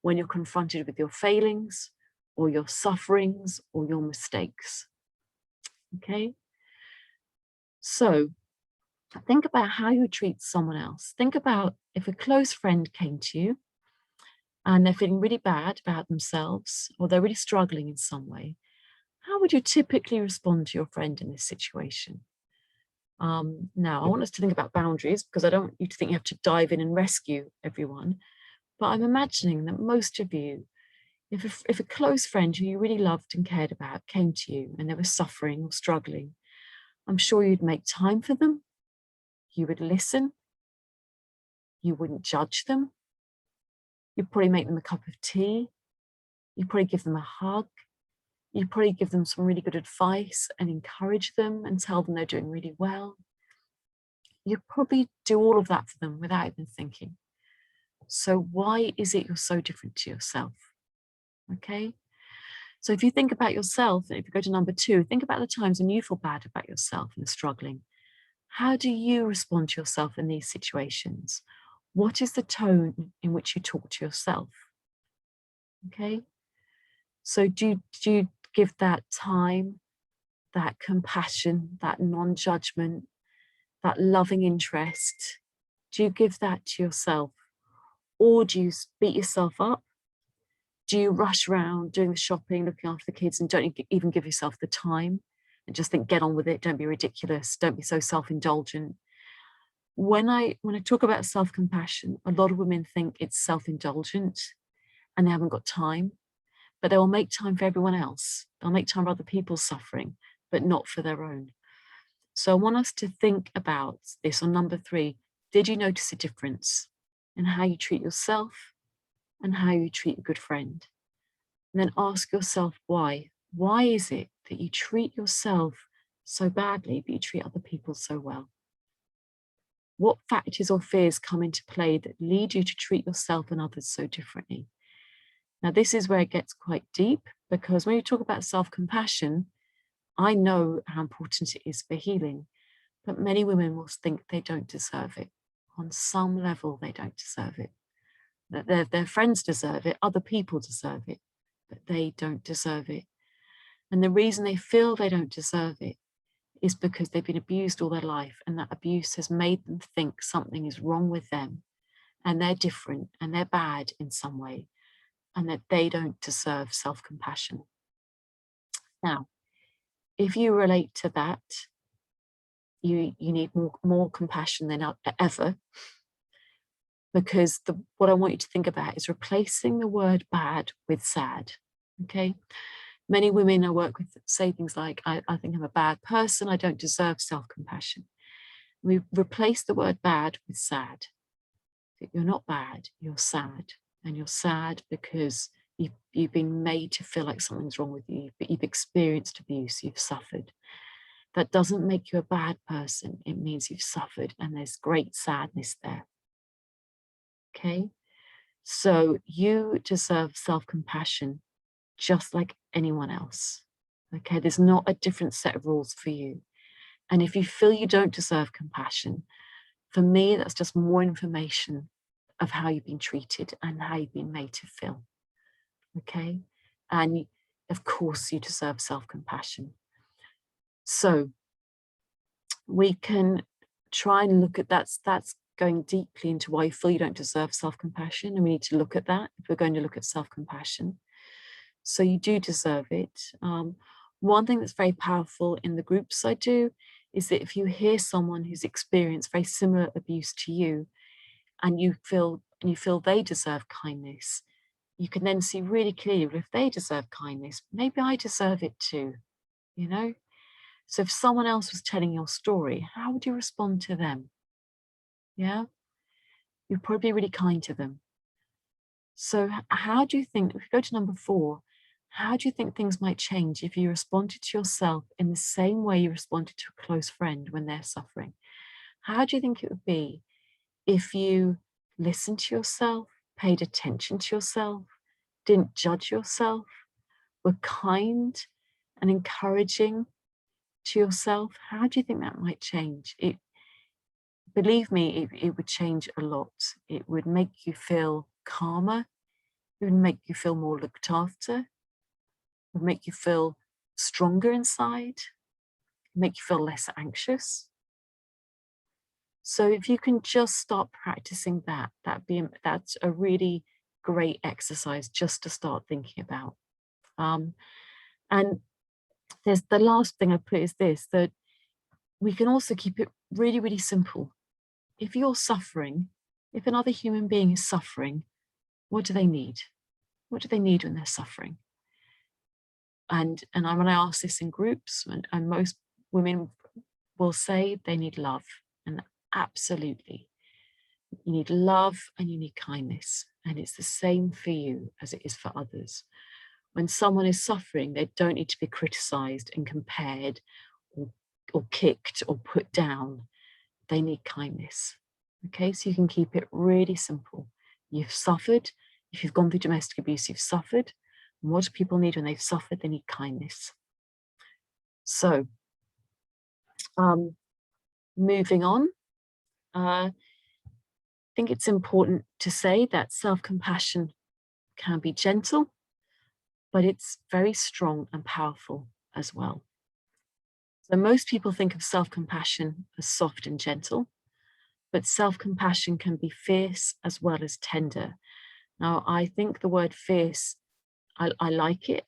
when you're confronted with your failings or your sufferings or your mistakes, okay? So think about how you treat someone else. Think about if a close friend came to you and they're feeling really bad about themselves or they're really struggling in some way, how would you typically respond to your friend in this situation? Now, I want us to think about boundaries because I don't want you to think you have to dive in and rescue everyone. But I'm imagining that most of you, if a close friend who you really loved and cared about came to you and they were suffering or struggling, I'm sure you'd make time for them. You would listen. You wouldn't judge them. You'd probably make them a cup of tea. You'd probably give them a hug. You'd probably give them some really good advice and encourage them and tell them they're doing really well. You'd probably do all of that for them without even thinking. So why is it you're so different to yourself? Okay. So if you think about yourself, and if you go to number 2, think about the times when you feel bad about yourself and struggling. How do you respond to yourself in these situations? What is the tone in which you talk to yourself? Okay. So do you give that time, that compassion, that non-judgment, that loving interest? Do you give that to yourself? Or do you beat yourself up? Do you rush around doing the shopping, looking after the kids, and don't even give yourself the time and just think, get on with it, don't be ridiculous, don't be so self-indulgent? When I talk about self-compassion, a lot of women think it's self-indulgent and they haven't got time, but they will make time for everyone else. They'll make time for other people's suffering, but not for their own. So I want us to think about this on number 3. Did you notice a difference in how you treat yourself and how you treat a good friend? And then ask yourself why. Why is it that you treat yourself so badly, but you treat other people so well? What factors or fears come into play that lead you to treat yourself and others so differently? Now, this is where it gets quite deep, because when you talk about self-compassion, I know how important it is for healing, but many women will think they don't deserve it. On some level, they don't deserve it. That their friends deserve it, other people deserve it, but they don't deserve it. And the reason they feel they don't deserve it is because they've been abused all their life, and that abuse has made them think something is wrong with them and they're different and they're bad in some way, and that they don't deserve self-compassion. Now, if you relate to that, you need more compassion than ever, because what I want you to think about is replacing the word bad with sad. Okay. Many women I work with say things like, I think I'm a bad person, I don't deserve self-compassion. We replace the word bad with sad. You're not bad, you're sad. And you're sad because you've been made to feel like something's wrong with you, but you've experienced abuse, you've suffered. That doesn't make you a bad person. It means you've suffered, and there's great sadness there. Okay? So you deserve self-compassion just like anyone else. Okay? There's not a different set of rules for you. And if you feel you don't deserve compassion, for me, that's just more information of how you've been treated and how you've been made to feel. Okay? And of course, you deserve self-compassion. So we can try and look at that's going deeply into why you feel you don't deserve self-compassion, and we need to look at that if we're going to look at self-compassion. So you do deserve it. One thing that's very powerful in the groups I do is that if you hear someone who's experienced very similar abuse to you, and you feel they deserve kindness, you can then see really clearly, well, if they deserve kindness, maybe I deserve it too, you know? So if someone else was telling your story, how would you respond to them? Yeah, you'd probably be really kind to them. So how do you think, if we go to number 4, how do you think things might change if you responded to yourself in the same way you responded to a close friend when they're suffering? How do you think it would be if you listened to yourself, paid attention to yourself, didn't judge yourself, were kind and encouraging to yourself? How do you think that might change? Believe me, it would change a lot. It would make you feel calmer. It would make you feel more looked after. It would make you feel stronger inside, make you feel less anxious. So if you can just start practicing that, that's a really great exercise just to start thinking about. And there's the last thing I put is this, that we can also keep it really, really simple. If you're suffering, if another human being is suffering, what do they need? What do they need when they're suffering? And when I ask this in groups, and most women will say they need love. And absolutely, you need love and you need kindness. And it's the same for you as it is for others. When someone is suffering, they don't need to be criticized and compared or kicked or put down. They need kindness. Okay, so you can keep it really simple. You've suffered. If you've gone through domestic abuse, you've suffered. And what do people need when they've suffered? They need kindness. So, moving on, I think it's important to say that self-compassion can be gentle, but it's very strong and powerful as well. So most people think of self-compassion as soft and gentle, but self-compassion can be fierce as well as tender. Now, I think the word fierce, I like it.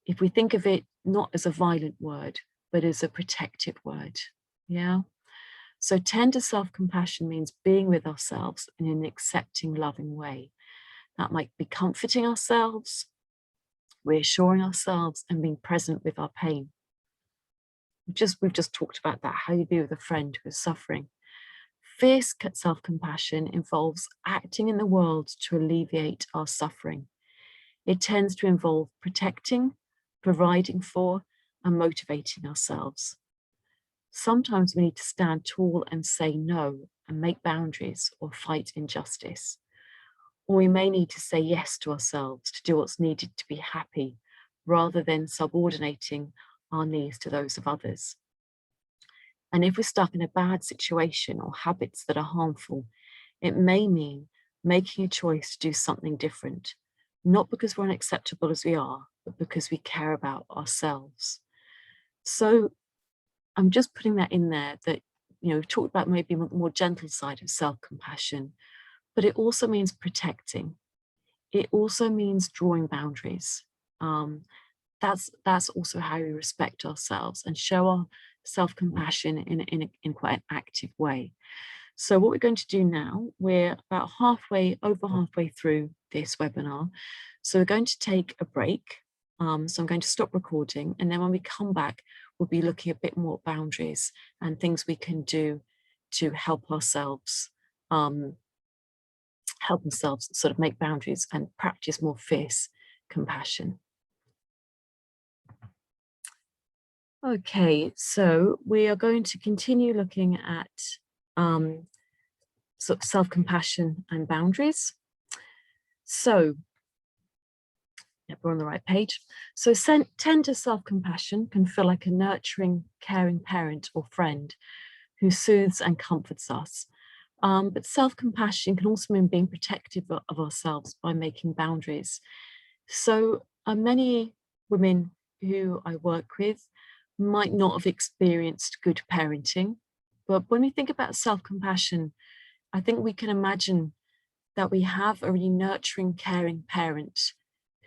If we think of it not as a violent word, but as a protective word, yeah? So tender self-compassion means being with ourselves in an accepting, loving way. That might be comforting ourselves, reassuring ourselves, and being present with our pain. We've just talked about that, how you be with a friend who is suffering. Fierce self-compassion involves acting in the world to alleviate our suffering. It tends to involve protecting, providing for, and motivating ourselves. Sometimes we need to stand tall and say no and make boundaries or fight injustice. Or we may need to say yes to ourselves to do what's needed to be happy, rather than subordinating our needs to those of others. And if we're stuck in a bad situation or habits that are harmful, it may mean making a choice to do something different, not because we're unacceptable as we are, but because we care about ourselves. So I'm just putting that in there that, we've talked about maybe the more gentle side of self-compassion, but it also means protecting. It also means drawing boundaries. Um, that's also how we respect ourselves and show our self-compassion in quite an active way. So what we're going to do now, we're about over halfway through this webinar. So we're going to take a break. So I'm going to stop recording, and then when we come back, we'll be looking a bit more at boundaries and things we can do to help ourselves sort of make boundaries and practice more fierce compassion. Okay, so we are going to continue looking at sort of self-compassion and boundaries. So, yeah, we're on the right page. So tender self-compassion can feel like a nurturing, caring parent or friend who soothes and comforts us. But self-compassion can also mean being protective of ourselves by making boundaries. So many women who I work with might not have experienced good parenting, but when we think about self-compassion, I think we can imagine that we have a really nurturing, caring parent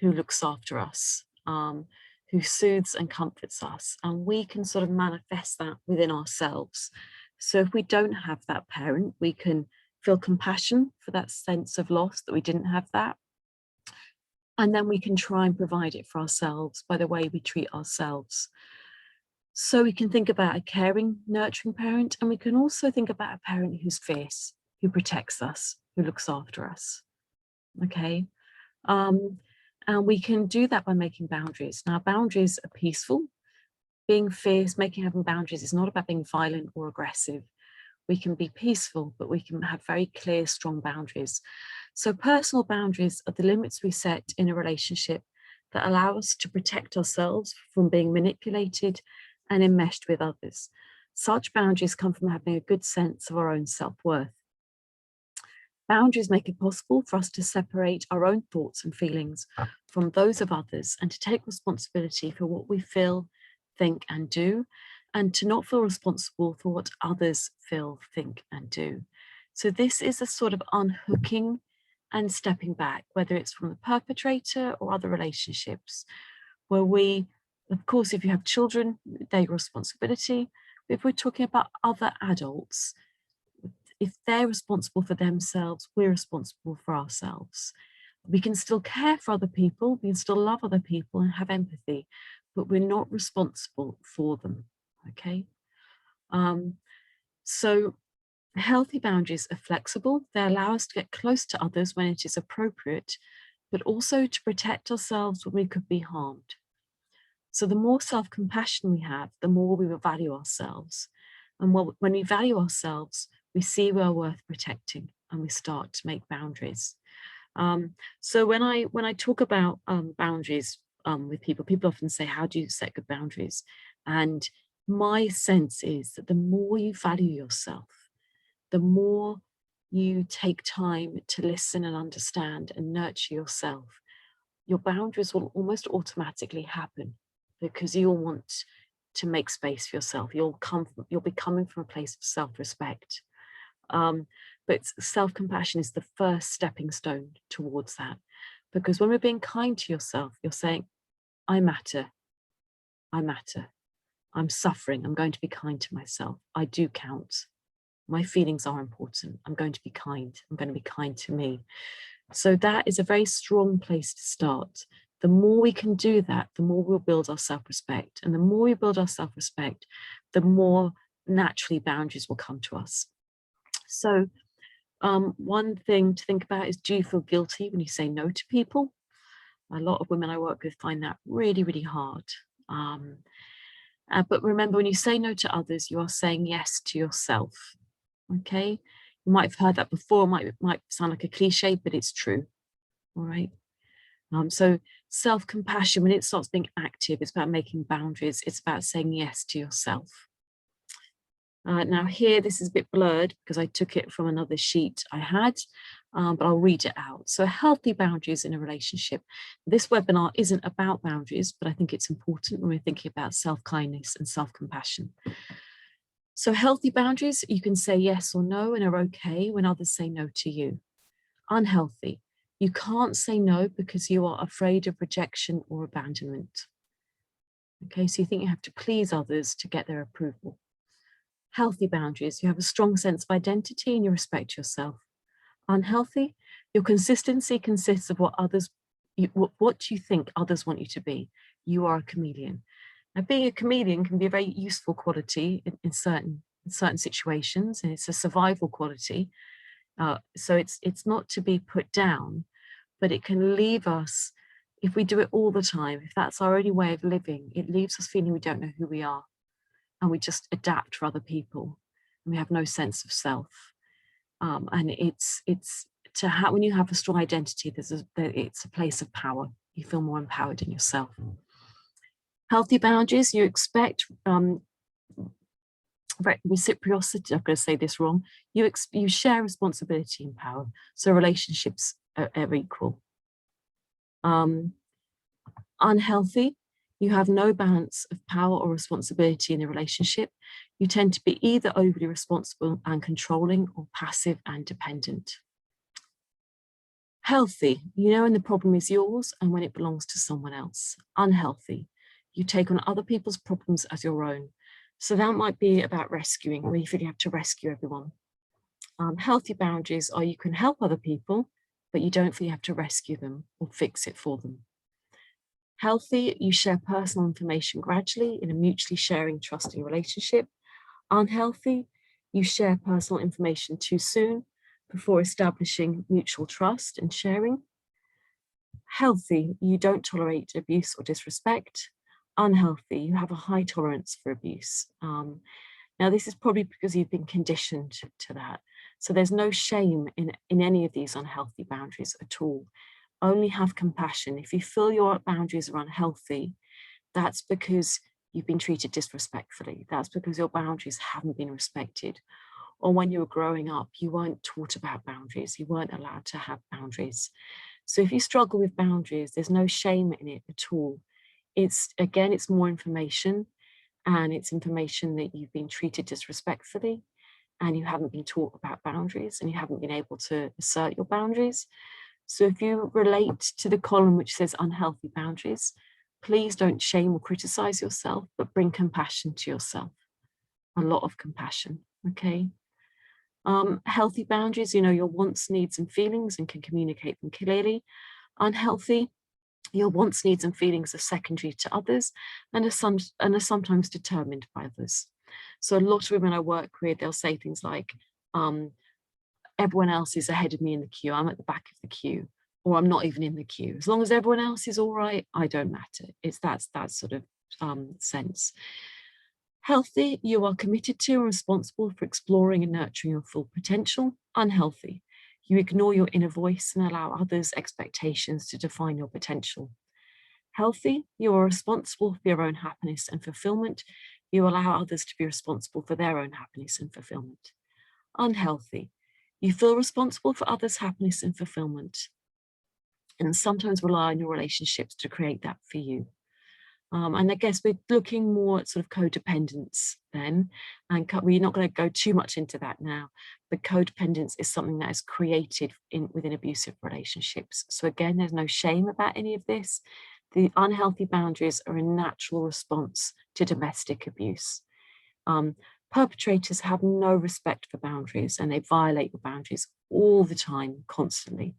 who looks after us, who soothes and comforts us, and we can sort of manifest that within ourselves. So if we don't have that parent, we can feel compassion for that sense of loss that we didn't have that. And then we can try and provide it for ourselves by the way we treat ourselves. So we can think about a caring, nurturing parent, and we can also think about a parent who's fierce, who protects us, who looks after us. Okay. And we can do that by making boundaries. Now, boundaries are peaceful. Being fierce, having boundaries is not about being violent or aggressive. We can be peaceful, but we can have very clear, strong boundaries. So personal boundaries are the limits we set in a relationship that allow us to protect ourselves from being manipulated and enmeshed with others. Such boundaries come from having a good sense of our own self-worth. Boundaries make it possible for us to separate our own thoughts and feelings from those of others and to take responsibility for what we feel, think, and do, and to not feel responsible for what others feel, think, and do. So this is a sort of unhooking and stepping back, whether it's from the perpetrator or other relationships, where we, of course, if you have children, they're your responsibility. But if we're talking about other adults, if they're responsible for themselves, we're responsible for ourselves. We can still care for other people, we can still love other people and have empathy, but we're not responsible for them, okay? So healthy boundaries are flexible. They allow us to get close to others when it is appropriate, but also to protect ourselves when we could be harmed. So the more self-compassion we have, the more we will value ourselves. And when we value ourselves, we see we're worth protecting and we start to make boundaries. So when I talk about boundaries with people, people often say, how do you set good boundaries? And my sense is that the more you value yourself, the more you take time to listen and understand and nurture yourself, your boundaries will almost automatically happen because you'll want to make space for yourself. You'll be coming from a place of self-respect. But self-compassion is the first stepping stone towards that. Because when we're being kind to yourself, you're saying, I matter, I'm suffering, I'm going to be kind to myself, I do count, my feelings are important, I'm going to be kind, I'm going to be kind to me. So that is a very strong place to start. The more we can do that, the more we'll build our self-respect. And the more we build our self-respect, the more naturally boundaries will come to us. So one thing to think about is, do you feel guilty when you say no to people? A lot of women I work with find that really, really hard. But remember, when you say no to others, you are saying yes to yourself. Okay, you might have heard that before, might sound like a cliche, but it's true. All right. So self-compassion, when it starts being active, it's about making boundaries. It's about saying yes to yourself. Now here, this is a bit blurred because I took it from another sheet I had. but I'll read it out. So healthy boundaries in a relationship. This webinar isn't about boundaries, but I think it's important when we're thinking about self-kindness and self-compassion. So healthy boundaries, you can say yes or no and are okay when others say no to you. Unhealthy, you can't say no because you are afraid of rejection or abandonment. Okay, so you think you have to please others to get their approval. Healthy boundaries, you have a strong sense of identity and you respect yourself. Unhealthy, your consistency consists of what you think others want you to be. You are a chameleon. Now, being a chameleon can be a very useful quality in certain situations, and it's a survival quality. So it's not to be put down, but it can leave us, if we do it all the time, if that's our only way of living, it leaves us feeling we don't know who we are, and we just adapt for other people, and we have no sense of self. And it's to have, when you have a strong identity, it's a place of power. You feel more empowered in yourself. Healthy boundaries, you expect reciprocity. I'm going to say this wrong. You share responsibility and power, so relationships are equal. Unhealthy, you have no balance of power or responsibility in a relationship. You tend to be either overly responsible and controlling or passive and dependent. Healthy, you know when the problem is yours and when it belongs to someone else. Unhealthy, you take on other people's problems as your own. So that might be about rescuing, where you feel you have to rescue everyone. Healthy boundaries are you can help other people, but you don't feel you have to rescue them or fix it for them. Healthy, you share personal information gradually in a mutually sharing, trusting relationship. Unhealthy, you share personal information too soon before establishing mutual trust and sharing. Healthy, you don't tolerate abuse or disrespect. Unhealthy, you have a high tolerance for abuse. Now, this is probably because you've been conditioned to that. So there's no shame in any of these unhealthy boundaries at all. Only have compassion. If you feel your boundaries are unhealthy, that's because you've been treated disrespectfully. That's because your boundaries haven't been respected. Or when you were growing up, you weren't taught about boundaries. You weren't allowed to have boundaries. So if you struggle with boundaries, there's no shame in it at all. It's more information, and it's information that you've been treated disrespectfully and you haven't been taught about boundaries and you haven't been able to assert your boundaries. So if you relate to the column which says unhealthy boundaries, please don't shame or criticize yourself, but bring compassion to yourself. A lot of compassion, okay? Healthy boundaries, you know your wants, needs, and feelings and can communicate them clearly. Unhealthy, your wants, needs, and feelings are secondary to others and are sometimes determined by others. So a lot of women I work with, they'll say things like, everyone else is ahead of me in the queue. I'm at the back of the queue, or I'm not even in the queue. As long as everyone else is all right, I don't matter. It's that sort of sense. Healthy, you are committed to and responsible for exploring and nurturing your full potential. Unhealthy, you ignore your inner voice and allow others' expectations to define your potential. Healthy, you are responsible for your own happiness and fulfillment. You allow others to be responsible for their own happiness and fulfillment. Unhealthy, you feel responsible for others' happiness and fulfillment, and sometimes rely on your relationships to create that for you. And I guess we're looking more at sort of codependence then, and we're not going to go too much into that now, but codependence is something that is created within abusive relationships. So again, there's no shame about any of this. The unhealthy boundaries are a natural response to domestic abuse. Perpetrators have no respect for boundaries and they violate your boundaries all the time, constantly.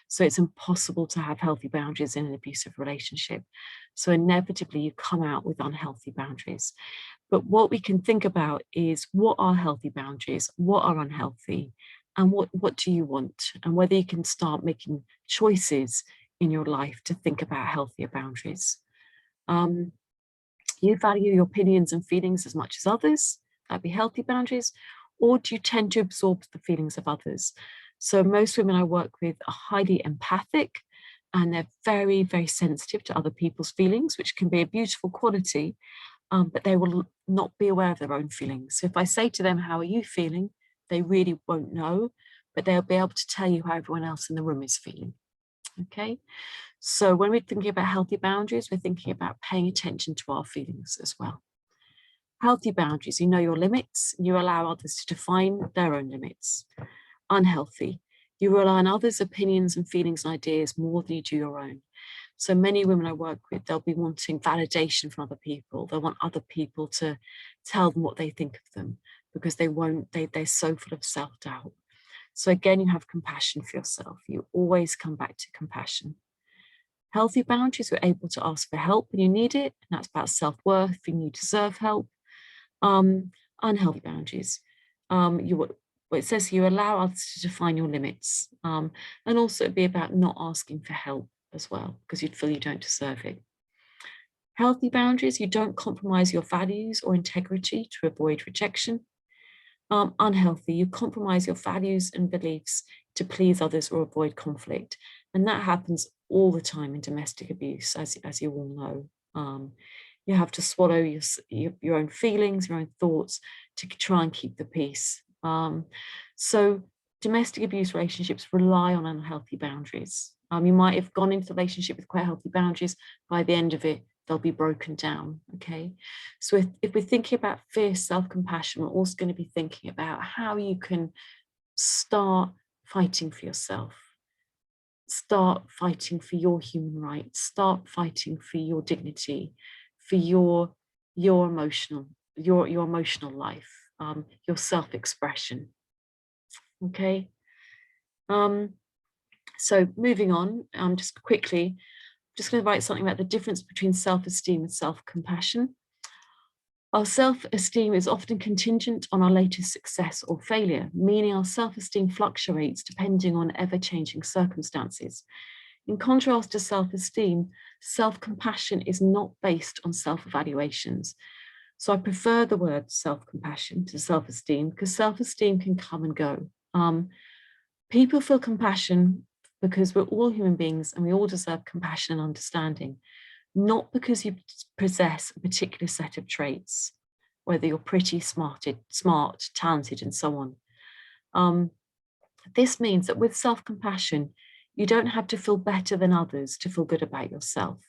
So it's impossible to have healthy boundaries in an abusive relationship. So inevitably you come out with unhealthy boundaries. But what we can think about is, what are healthy boundaries? What are unhealthy? And what do you want? And whether you can start making choices in your life to think about healthier boundaries. You value your opinions and feelings as much as others. That'd be healthy boundaries. Or do you tend to absorb the feelings of others? So most women I work with are highly empathic and they're very, very sensitive to other people's feelings, which can be a beautiful quality, but they will not be aware of their own feelings. So if I say to them, how are you feeling? They really won't know but they'll be able to tell you how everyone else in the room is feeling. Okay, so when we're thinking about healthy boundaries, we're thinking about paying attention to our feelings as well. Healthy boundaries, you know your limits, you allow others to define their own limits. Unhealthy, you rely on others' opinions and feelings and ideas more than you do your own. So many women I work with, they'll be wanting validation from other people. They want other people to tell them what they think of them because they're so full of self-doubt. So again, you have compassion for yourself. You always come back to compassion. Healthy boundaries, we're able to ask for help when you need it. And that's about self-worth, and you deserve help. Unhealthy boundaries, it says you allow others to define your limits, and also it'd be about not asking for help as well, because you'd feel you don't deserve it. Healthy boundaries, you don't compromise your values or integrity to avoid rejection. Unhealthy, you compromise your values and beliefs to please others or avoid conflict. And that happens all the time in domestic abuse, as you all know. You have to swallow your own feelings, your own thoughts to try and keep the peace. So domestic abuse relationships rely on unhealthy boundaries. You might have gone into the relationship with quite healthy boundaries. By the end of it, they'll be broken down, okay? So if we're thinking about fierce self-compassion, we're also going to be thinking about how you can start fighting for yourself, start fighting for your human rights, start fighting for your dignity, for your emotional life, your self-expression, okay? So moving on, just quickly, just going to write something about the difference between self-esteem and self-compassion. Our self-esteem is often contingent on our latest success or failure, meaning our self-esteem fluctuates depending on ever-changing circumstances. In contrast to self-esteem, self-compassion is not based on self-evaluations. So I prefer the word self-compassion to self-esteem because self-esteem can come and go. People feel compassion because we're all human beings and we all deserve compassion and understanding, not because you possess a particular set of traits, whether you're pretty, smart, talented, and so on. This means that with self-compassion, you don't have to feel better than others to feel good about yourself.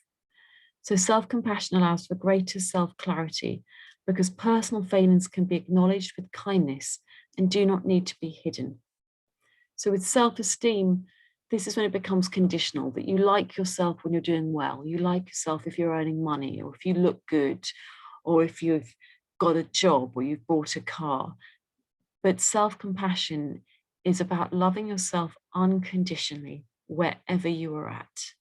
So self-compassion allows for greater self-clarity because personal failings can be acknowledged with kindness and do not need to be hidden. So with self-esteem, this is when it becomes conditional, that you like yourself when you're doing well. You like yourself if you're earning money, or if you look good, or if you've got a job, or you've bought a car. But self-compassion is about loving yourself unconditionally, wherever you are at.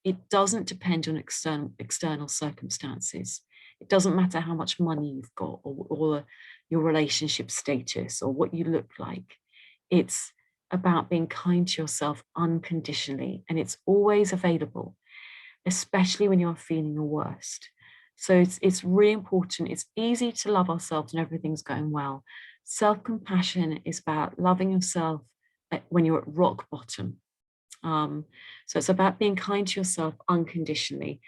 It doesn't depend on external circumstances. It doesn't matter how much money you've got, or your relationship status, or what you look like. It's about being kind to yourself unconditionally, and it's always available, especially when you're feeling your worst. So it's really important. It's easy to love ourselves when everything's going well. Self-compassion is about loving yourself when you're at rock bottom. So it's about being kind to yourself unconditionally.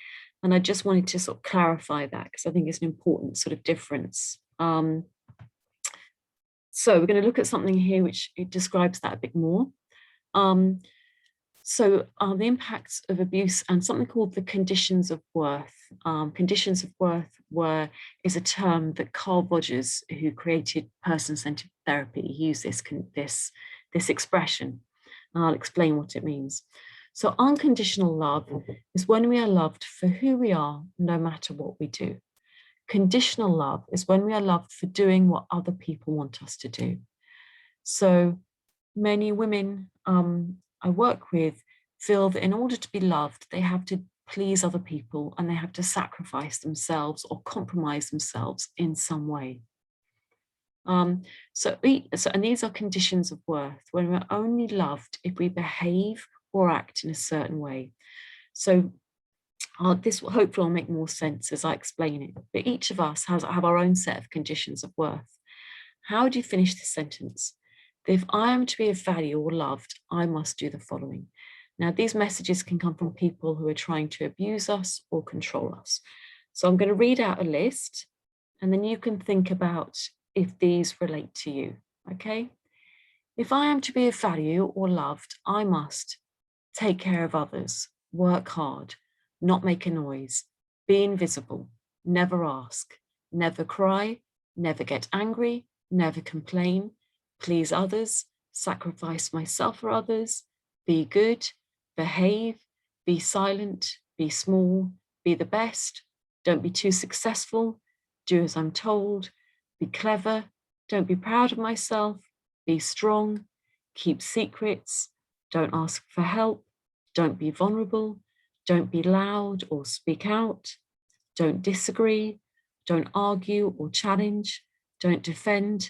And I just wanted to sort of clarify that because I think it's an important sort of difference. So we're going to look at something here which it describes that a bit more. The impacts of abuse and something called the conditions of worth. Conditions of worth is a term that Carl Rogers, who created person-centered therapy, used this expression. And I'll explain what it means. So unconditional love is when we are loved for who we are, no matter what we do. Conditional love is when we are loved for doing what other people want us to do. So many women I work with feel that in order to be loved, they have to please other people and they have to sacrifice themselves or compromise themselves in some way. And these are conditions of worth, when we're only loved if we behave or act in a certain way. So this will hopefully make more sense as I explain it, but each of us have our own set of conditions of worth. How do you finish this sentence? If I am to be of value or loved, I must do the following. Now, these messages can come from people who are trying to abuse us or control us. So I'm going to read out a list, and then you can think about if these relate to you, okay? If I am to be of value or loved, I must take care of others, work hard, not make a noise, be invisible, never ask, never cry, never get angry, never complain, please others, sacrifice myself for others, be good, behave, be silent, be small, be the best, don't be too successful, do as I'm told, be clever, don't be proud of myself, be strong, keep secrets, don't ask for help, don't be vulnerable, don't be loud or speak out, don't disagree, don't argue or challenge, don't defend,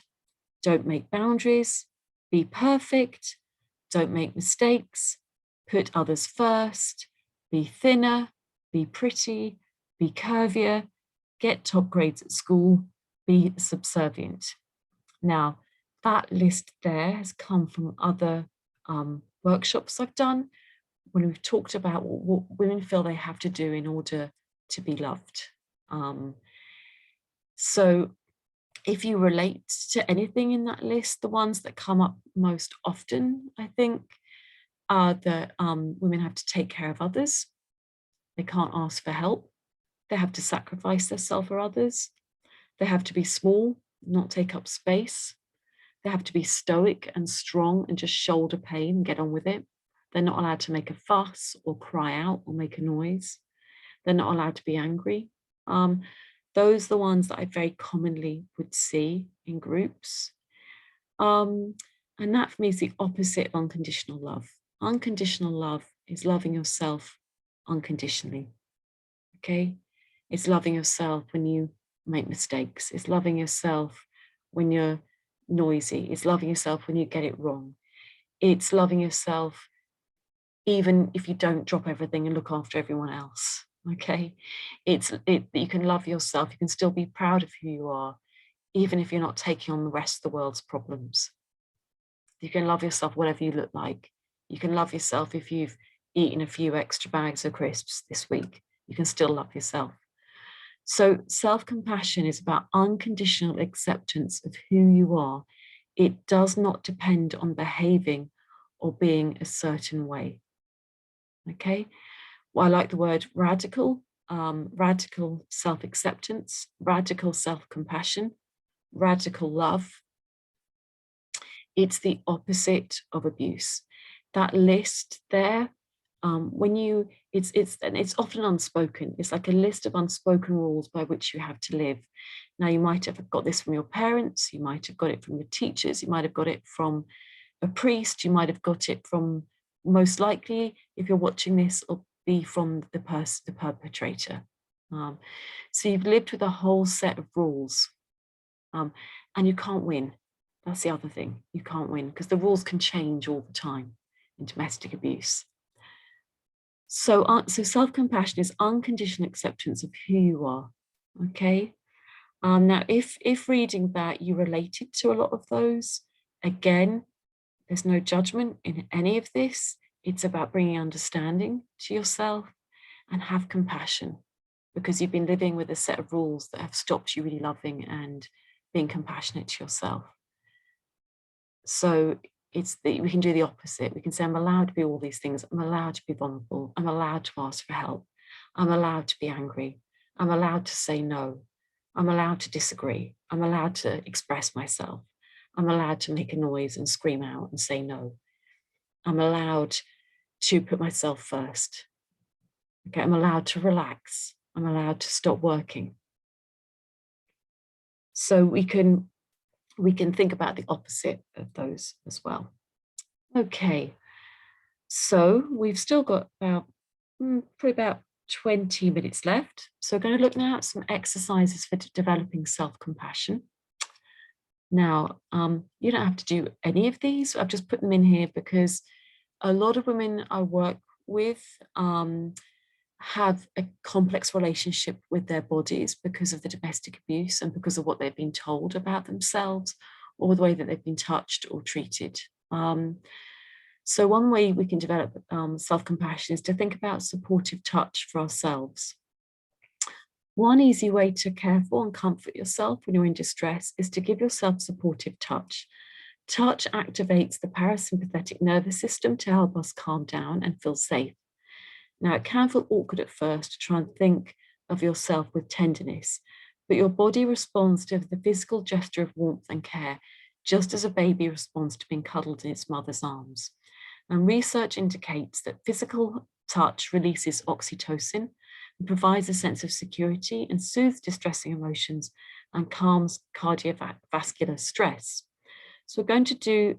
don't make boundaries, be perfect, don't make mistakes, put others first, be thinner, be pretty, be curvier, get top grades at school, be subservient. Now, that list there has come from other workshops I've done when we've talked about what women feel they have to do in order to be loved. So if you relate to anything in that list, the ones that come up most often, I think, are that women have to take care of others. They can't ask for help. They have to sacrifice themselves for others. They have to be small, not take up space. They have to be stoic and strong and just shoulder pain and get on with it. They're not allowed to make a fuss or cry out or make a noise. They're not allowed to be angry. Those are the ones that I very commonly would see in groups. And that for me is the opposite of unconditional love. Unconditional love is loving yourself unconditionally. Okay? It's loving yourself when you make mistakes. It's loving yourself when you're noisy. It's loving yourself when you get it wrong. It's loving yourself even if you don't drop everything and look after everyone else. Okay, you can love yourself. You can still be proud of who you are, even if you're not taking on the rest of the world's problems. You can love yourself whatever you look like. You can love yourself if you've eaten a few extra bags of crisps this week. You can still love yourself. So self-compassion is about unconditional acceptance of who you are. It does not depend on behaving or being a certain way. Okay, well, I like the word radical, radical self-acceptance, radical self-compassion, radical love. It's the opposite of abuse. That list there, it's often unspoken. It's like a list of unspoken rules by which you have to live. Now, you might have got this from your parents, you might have got it from your teachers, you might have got it from a priest, you might have got it from, most likely, if you're watching this, or be from the perpetrator. So you've lived with a whole set of rules, and you can't win. That's the other thing. You can't win because the rules can change all the time in domestic abuse. So self-compassion is unconditional acceptance of who you are. Okay. Now, if reading that you related to a lot of those, again, there's no judgment in any of this. It's about bringing understanding to yourself and have compassion, because you've been living with a set of rules that have stopped you really loving and being compassionate to yourself. So we can do the opposite. We can say, I'm allowed to be all these things. I'm allowed to be vulnerable. I'm allowed to ask for help. I'm allowed to be angry. I'm allowed to say no. I'm allowed to disagree. I'm allowed to express myself. I'm allowed to make a noise and scream out and say no. I'm allowed to put myself first. Okay, I'm allowed to relax. I'm allowed to stop working. So we can think about the opposite of those as well. Okay, so we've still got probably about 20 minutes left. So we're going to look now at some exercises for developing self-compassion. Now, you don't have to do any of these. I've just put them in here because a lot of women I work with have a complex relationship with their bodies because of the domestic abuse and because of what they've been told about themselves or the way that they've been touched or treated. So one way we can develop self-compassion is to think about supportive touch for ourselves. One easy way to care for and comfort yourself when you're in distress is to give yourself supportive touch. Touch activates the parasympathetic nervous system to help us calm down and feel safe. Now, it can feel awkward at first to try and think of yourself with tenderness, but your body responds to the physical gesture of warmth and care, just as a baby responds to being cuddled in its mother's arms. And research indicates that physical touch releases oxytocin and provides a sense of security and soothes distressing emotions and calms cardiovascular stress. So we're going to do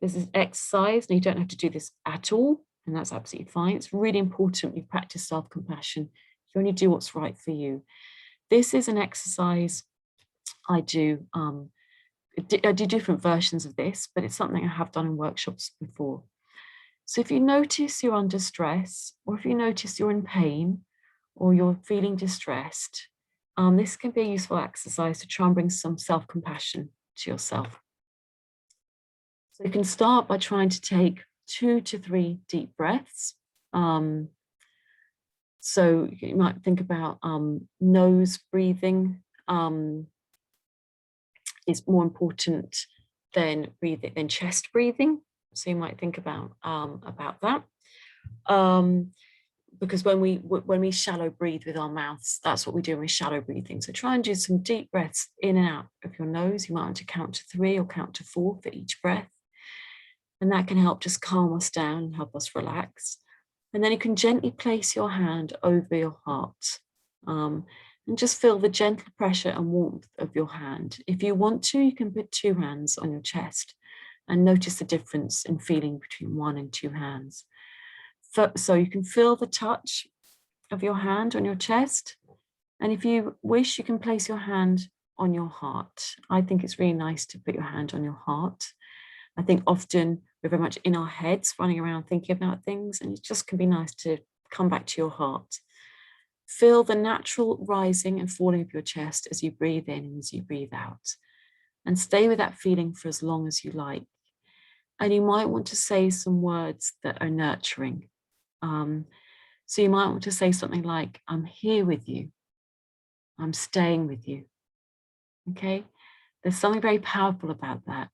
this is exercise. Now, you don't have to do this at all, and that's absolutely fine. It's really important you practice self-compassion. You only do what's right for you. This is an exercise I do. I do different versions of this, but it's something I have done in workshops before. So if you notice you're under stress, or if you notice you're in pain, or you're feeling distressed, this can be a useful exercise to try and bring some self-compassion to yourself. So you can start by trying to take 2 to 3 deep breaths. So you might think about nose breathing is more important than chest breathing. So you might think about that. Because when we shallow breathe with our mouths, that's what we do when we're shallow breathing. So try and do some deep breaths in and out of your nose. You might want to count to 3 or count to 4 for each breath. And that can help just calm us down and help us relax. And then you can gently place your hand over your heart and just feel the gentle pressure and warmth of your hand. If you want to, you can put 2 hands on your chest and notice the difference in feeling between 1 and 2 hands. So you can feel the touch of your hand on your chest. And if you wish, you can place your hand on your heart. I think it's really nice to put your hand on your heart. I think often we're very much in our heads, running around thinking about things, and it just can be nice to come back to your heart. Feel the natural rising and falling of your chest as you breathe in and as you breathe out. And stay with that feeling for as long as you like. And you might want to say some words that are nurturing. So you might want to say something like, I'm here with you. I'm staying with you. Okay? There's something very powerful about that.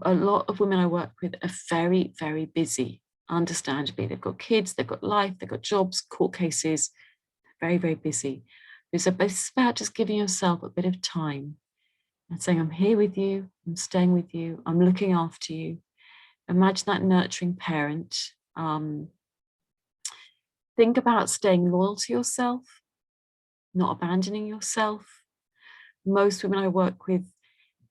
A lot of women I work with are very, very busy, understandably. They've got kids, they've got life, they've got jobs, court cases, very, very busy. It's about just giving yourself a bit of time and saying, I'm here with you, I'm staying with you, I'm looking after you. Imagine that nurturing parent. Think about staying loyal to yourself, not abandoning yourself. Most women I work with,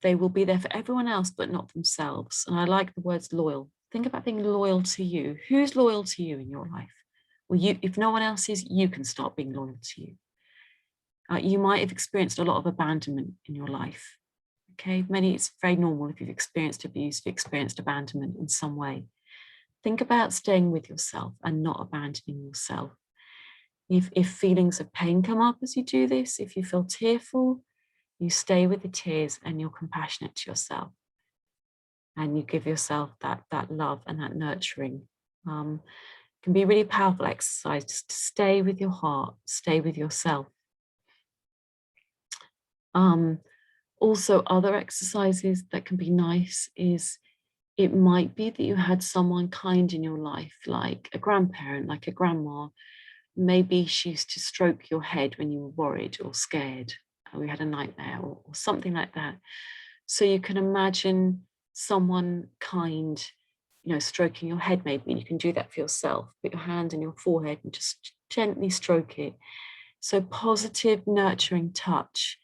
they will be there for everyone else, but not themselves. And I like the words loyal. Think about being loyal to you. Who's loyal to you in your life? Well, if no one else is, you can start being loyal to you. You might have experienced a lot of abandonment in your life. Okay, it's very normal if you've experienced abuse, if you've experienced abandonment in some way. Think about staying with yourself and not abandoning yourself. If feelings of pain come up as you do this, if you feel tearful, you stay with the tears and you're compassionate to yourself. And you give yourself that love and that nurturing. It can be a really powerful exercise just to stay with your heart, stay with yourself. Also, other exercises that can be nice is it might be that you had someone kind in your life, like a grandparent, like a grandma. Maybe she used to stroke your head when you were worried or scared, or you had a nightmare or something like that. So you can imagine someone kind, stroking your head maybe, and you can do that for yourself. Put your hand on your forehead and just gently stroke it. So positive, nurturing touch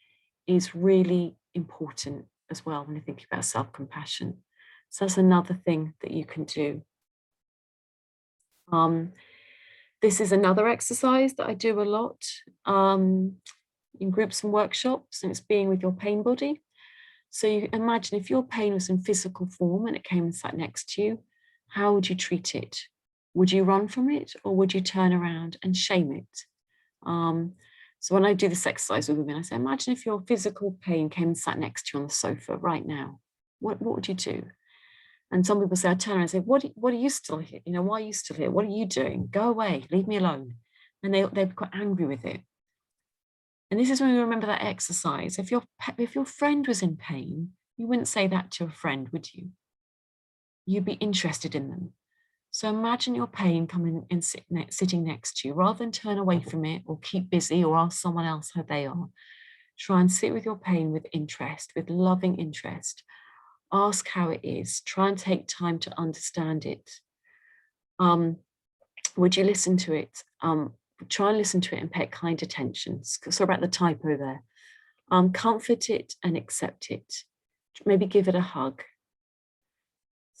is really important as well when you're thinking about self-compassion. So that's another thing that you can do. This is another exercise that I do a lot in groups and workshops, and it's being with your pain body. So you imagine if your pain was in physical form and it came and sat next to you, how would you treat it? Would you run from it, or would you turn around and shame it? So when I do this exercise with women, I say, imagine if your physical pain came and sat next to you on the sofa right now, what would you do? And some people say, I turn around and say, what are you still here? Why are you still here? What are you doing? Go away, leave me alone. And they're quite angry with it. And this is when we remember that exercise. If your friend was in pain, You wouldn't say that to a friend, would you? You'd be interested in them. So imagine your pain coming and sitting next to you. Rather than turn away from it or keep busy or ask someone else how they are, try and sit with your pain with interest, with loving interest. Ask how it is. Try and take time to understand it. Would you listen to it? Try and listen to it and pay kind attention. Sorry about the typo there. Comfort it and accept it. Maybe give it a hug.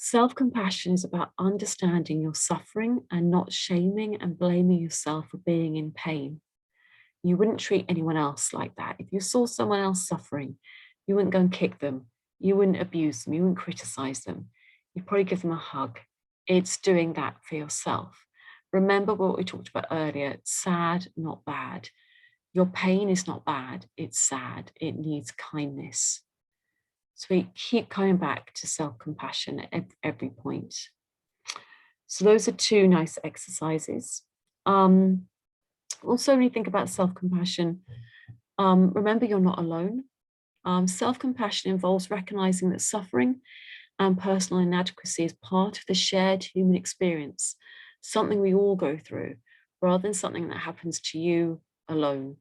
Self-compassion is about understanding your suffering and not shaming and blaming yourself for being in pain. You wouldn't treat anyone else like that. If you saw someone else suffering, you wouldn't go and kick them. You wouldn't abuse them. You wouldn't criticize them. You'd probably give them a hug. It's doing that for yourself. Remember what we talked about earlier, sad, not bad. Your pain is not bad, it's sad. It needs kindness. So we keep coming back to self-compassion at every point. So those are two nice exercises. Also, when you think about self-compassion, remember you're not alone. Self-compassion involves recognizing that suffering and personal inadequacy is part of the shared human experience, something we all go through, rather than something that happens to you alone.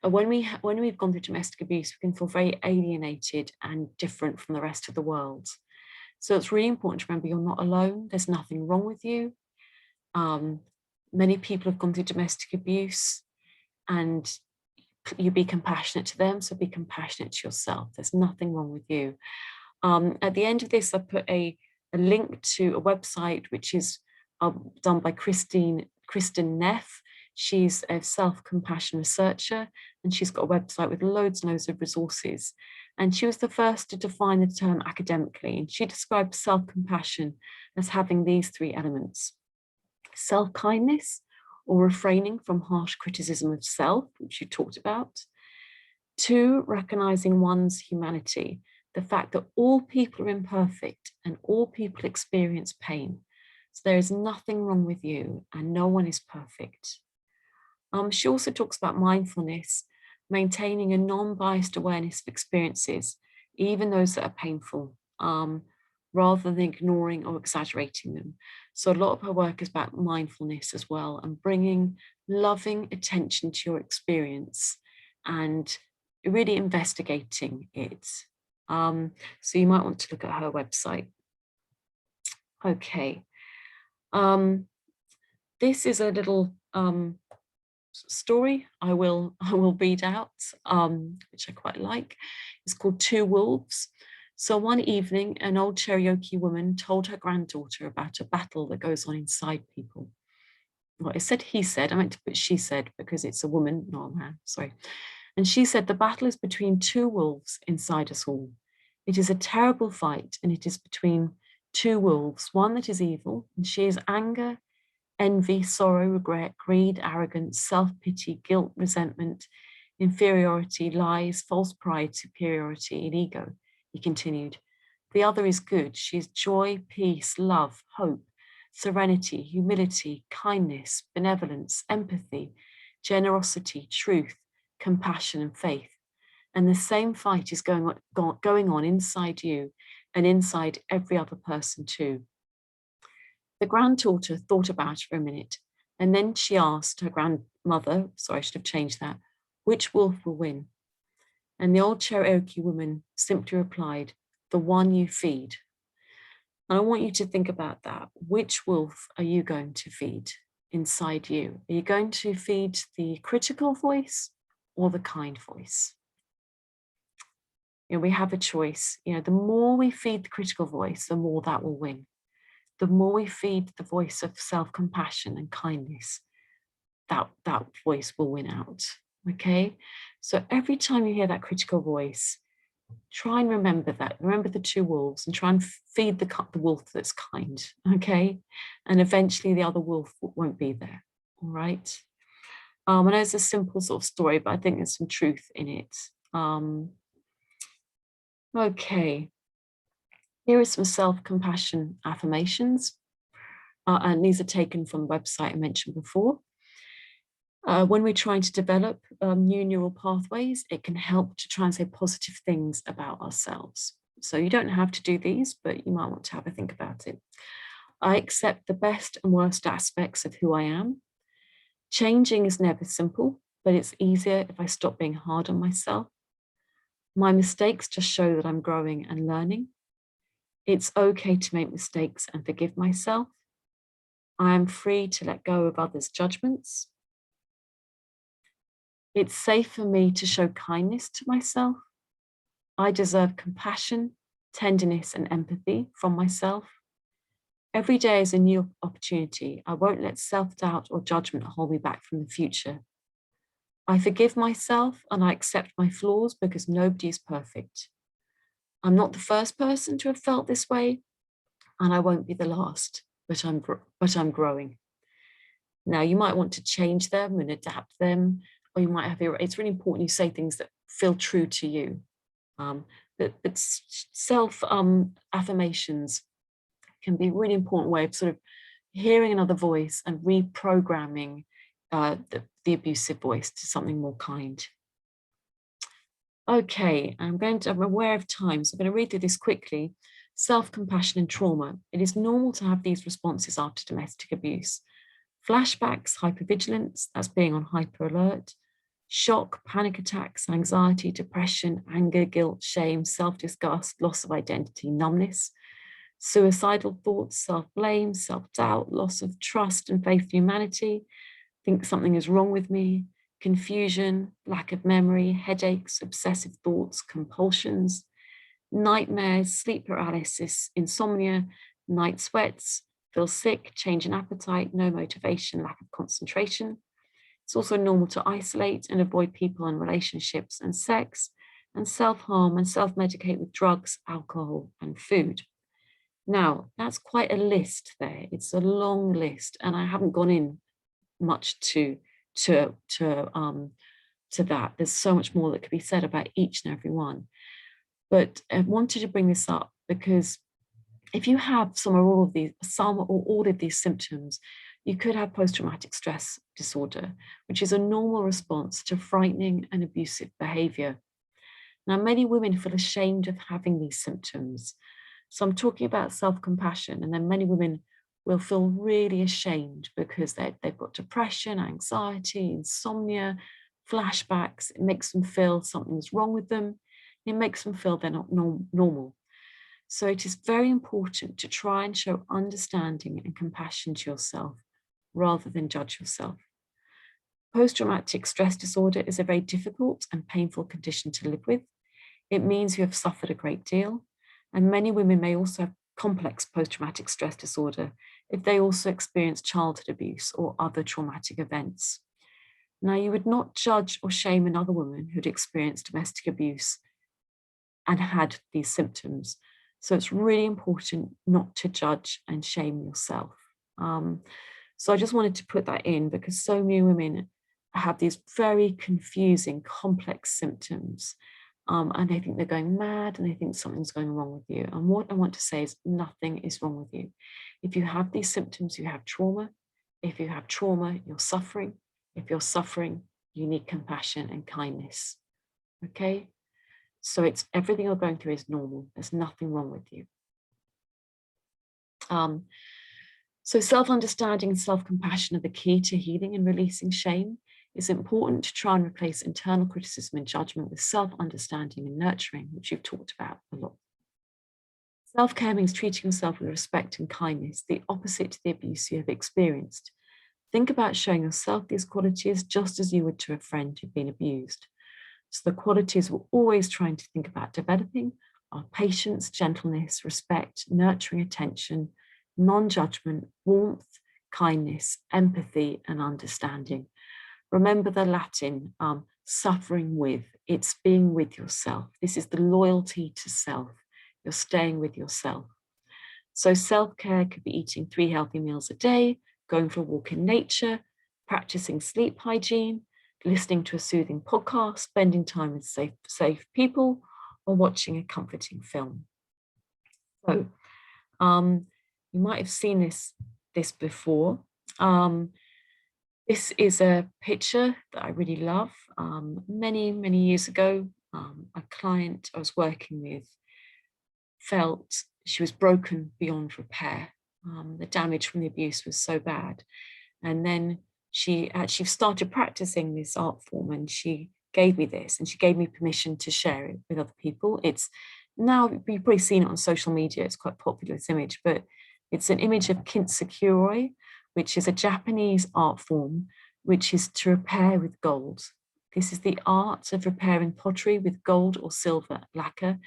When we've gone through domestic abuse, we can feel very alienated and different from the rest of the world. So it's really important to remember you're not alone. There's nothing wrong with you. Many people have gone through domestic abuse, and you be compassionate to them, so be compassionate to yourself. There's nothing wrong with you. At the end of this, I put a link to a website which is done by Kristen Neff. She's a self-compassion researcher, and she's got a website with loads and loads of resources. And she was the first to define the term academically, and she described self-compassion as having these three elements: self-kindness, or refraining from harsh criticism of self, which you talked about. 2, recognizing one's humanity, the fact that all people are imperfect and all people experience pain. So there is nothing wrong with you and no one is perfect. She also talks about mindfulness, maintaining a non-biased awareness of experiences, even those that are painful, rather than ignoring or exaggerating them. So a lot of her work is about mindfulness as well, and bringing loving attention to your experience and really investigating it. So you might want to look at her website. Okay. This is a little story I will read out, which I quite like. It's called Two Wolves. So one evening, an old Cherokee woman told her granddaughter about a battle that goes on inside people. Well, it said he said, I meant to put she said because it's a woman, not a man, sorry. And she said, the battle is between two wolves inside us all. It is a terrible fight, and it is between two wolves, one that is evil, and she is anger, envy, sorrow, regret, greed, arrogance, self-pity, guilt, resentment, inferiority, lies, false pride, superiority, and ego, he continued. The other is good. She is joy, peace, love, hope, serenity, humility, kindness, benevolence, empathy, generosity, truth, compassion, and faith. And the same fight is going on inside you and inside every other person too. The granddaughter thought about it for a minute, and then she asked her grandmother, sorry, I should have changed that, which wolf will win? And the old Cherokee woman simply replied, the one you feed. And I want you to think about that. Which wolf are you going to feed inside you? Are you going to feed the critical voice or the kind voice? We have a choice. The more we feed the critical voice, the more that will win. The more we feed the voice of self-compassion and kindness, that voice will win out, okay? So every time you hear that critical voice, try and remember that. Remember the two wolves and try and feed the wolf that's kind, okay? And eventually the other wolf won't be there, all right? I know it's a simple sort of story, but I think there's some truth in it. Okay. Here are some self-compassion affirmations, and these are taken from the website I mentioned before. When we're trying to develop new neural pathways, it can help to try and say positive things about ourselves. So you don't have to do these, but you might want to have a think about it. I accept the best and worst aspects of who I am. Changing is never simple, but it's easier if I stop being hard on myself. My mistakes just show that I'm growing and learning. It's okay to make mistakes and forgive myself. I am free to let go of others' judgments. It's safe for me to show kindness to myself. I deserve compassion, tenderness, and empathy from myself. Every day is a new opportunity. I won't let self-doubt or judgment hold me back from the future. I forgive myself and I accept my flaws because nobody is perfect. I'm not the first person to have felt this way, and I won't be the last, but I'm growing. Now, you might want to change them and adapt them, or you might have it's really important you say things that feel true to you. But self affirmations can be a really important way of sort of hearing another voice and reprogramming the abusive voice to something more kind. Okay, I'm aware of time, so I'm going to read through this quickly. Self-compassion and trauma. It is normal to have these responses after domestic abuse. Flashbacks, hypervigilance, that's being on hyper alert. Shock, panic attacks, anxiety, depression, anger, guilt, shame, self-disgust, loss of identity, numbness. Suicidal thoughts, self-blame, self-doubt, loss of trust and faith in humanity. Think something is wrong with me, confusion, lack of memory, headaches, obsessive thoughts, compulsions, nightmares, sleep paralysis, insomnia, night sweats, feel sick, change in appetite, no motivation, lack of concentration. It's also normal to isolate and avoid people and relationships and sex, and self-harm and self-medicate with drugs, alcohol, and food. Now, that's quite a list there. It's a long list, and I haven't gone in much to to um to that. There's so much more that could be said about each and every one. But I wanted to bring this up because if you have some or all of these symptoms, you could have post-traumatic stress disorder, which is a normal response to frightening and abusive behavior. Now, many women feel ashamed of having these symptoms. So I'm talking about self-compassion, and then many women will feel really ashamed because they've got depression, anxiety, insomnia, flashbacks. It makes them feel something's wrong with them. It makes them feel they're not normal. So it is very important to try and show understanding and compassion to yourself rather than judge yourself. Post-traumatic stress disorder is a very difficult and painful condition to live with. It means you have suffered a great deal, and many women may also have complex post-traumatic stress disorder if they also experience childhood abuse or other traumatic events. Now, you would not judge or shame another woman who'd experienced domestic abuse and had these symptoms. So it's really important not to judge and shame yourself. So I just wanted to put that in because so many women have these very confusing, complex symptoms. And they think they're going mad and they think something's going wrong with you. And what I want to say is nothing is wrong with you. If you have these symptoms, you have trauma. If you have trauma, you're suffering. If you're suffering, you need compassion and kindness. Okay? So it's everything you're going through is normal. There's nothing wrong with you. So self-understanding and self-compassion are the key to healing and releasing shame. It's important to try and replace internal criticism and judgment with self-understanding and nurturing, which you've talked about a lot. Self-care means treating yourself with respect and kindness, the opposite to the abuse you have experienced. Think about showing yourself these qualities just as you would to a friend who'd been abused. So the qualities we're always trying to think about developing are patience, gentleness, respect, nurturing attention, non-judgment, warmth, kindness, empathy, and understanding. Remember the Latin, suffering with, it's being with yourself. This is the loyalty to self. You're staying with yourself. So self-care could be eating 3 healthy meals a day, going for a walk in nature, practicing sleep hygiene, listening to a soothing podcast, spending time with safe people, or watching a comforting film. So you might have seen this before. This is a picture that I really love. Many years ago, a client I was working with felt she was broken beyond repair. The damage from the abuse was so bad. And then she actually started practicing this art form, and she gave me this, and she gave me permission to share it with other people. It's now, you've probably seen it on social media, it's quite popular, this image, but it's an image of kintsukuroi, which is a Japanese art form, which is to repair with gold. This is the art of repairing pottery with gold or silver lacquer.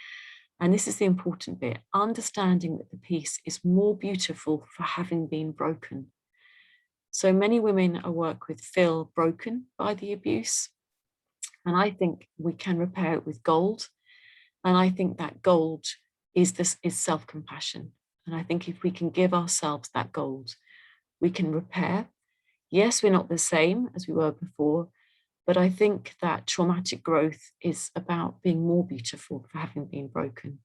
And this is the important bit, understanding that the piece is more beautiful for having been broken. So many women I work with feel broken by the abuse. And I think we can repair it with gold. And I think that gold is self-compassion. And I think if we can give ourselves that gold, we can repair. Yes, we're not the same as we were before, but I think that traumatic growth is about being more beautiful for having been broken.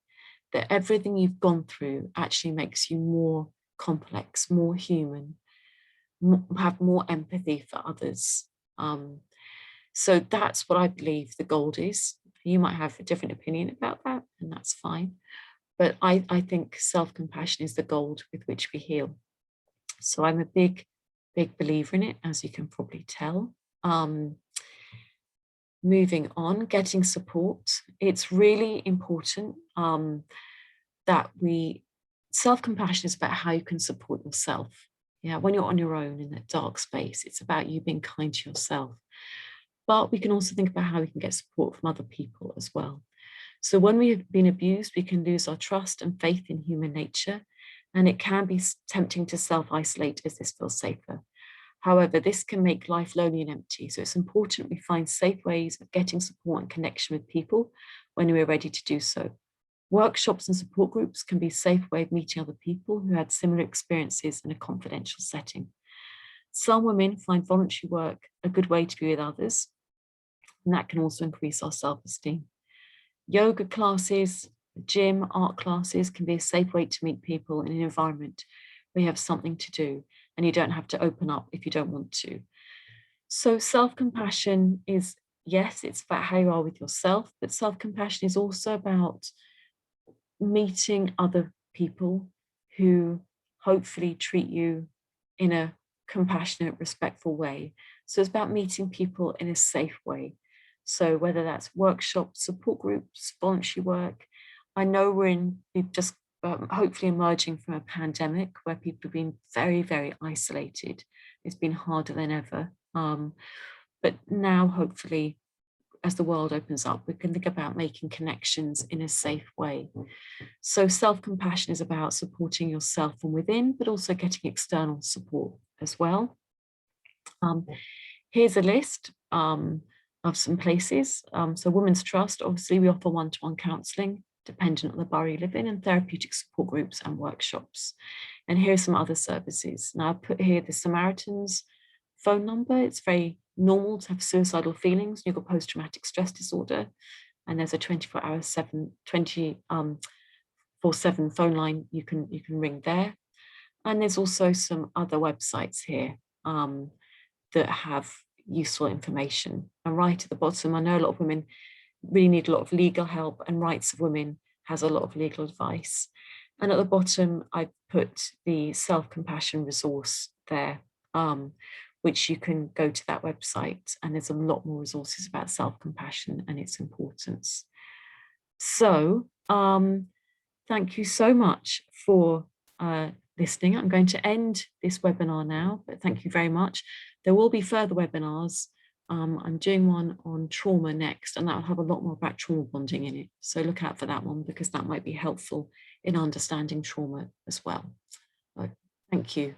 That everything you've gone through actually makes you more complex, more human, have more empathy for others. So that's what I believe the gold is. You might have a different opinion about that, and that's fine. But I think self-compassion is the gold with which we heal. So I'm a big believer in it, as you can probably tell. Moving on, getting support. It's really important that self-compassion is about how you can support yourself. Yeah, when you're on your own in that dark space, it's about you being kind to yourself. But we can also think about how we can get support from other people as well. So when we have been abused, we can lose our trust and faith in human nature, and it can be tempting to self-isolate as this feels safer. However, this can make life lonely and empty. So it's important we find safe ways of getting support and connection with people when we're ready to do so. Workshops and support groups can be a safe way of meeting other people who had similar experiences in a confidential setting. Some women find voluntary work a good way to be with others, and that can also increase our self-esteem. Yoga classes, gym, art classes can be a safe way to meet people in an environment where you have something to do and you don't have to open up if you don't want to. So self-compassion is, yes, it's about how you are with yourself, but self-compassion is also about meeting other people who hopefully treat you in a compassionate, respectful way. So it's about meeting people in a safe way. So whether that's workshops, support groups, voluntary work. I know we've just hopefully emerging from a pandemic where people have been very, very isolated. It's been harder than ever. But now, hopefully, as the world opens up, we can think about making connections in a safe way. So self-compassion is about supporting yourself from within, but also getting external support as well. Here's a list of some places. So Women's Trust, obviously we offer one-to-one counselling, dependent on the borough you live in, and therapeutic support groups and workshops. And here are some other services. Now I put here the Samaritans phone number. It's very normal to have suicidal feelings. You've got post-traumatic stress disorder, and there's a 24-hour 24/7 phone line you can ring there. And there's also some other websites here that have useful information. And right at the bottom, I know a lot of women really need a lot of legal help, and Rights of Women has a lot of legal advice. And at the bottom, I put the self-compassion resource there, which you can go to that website, and there's a lot more resources about self-compassion and its importance. So thank you so much for listening. I'm going to end this webinar now, but thank you very much. There will be further webinars. I'm doing one on trauma next, and that will have a lot more about trauma bonding in it. So look out for that one, because that might be helpful in understanding trauma as well. So, thank you.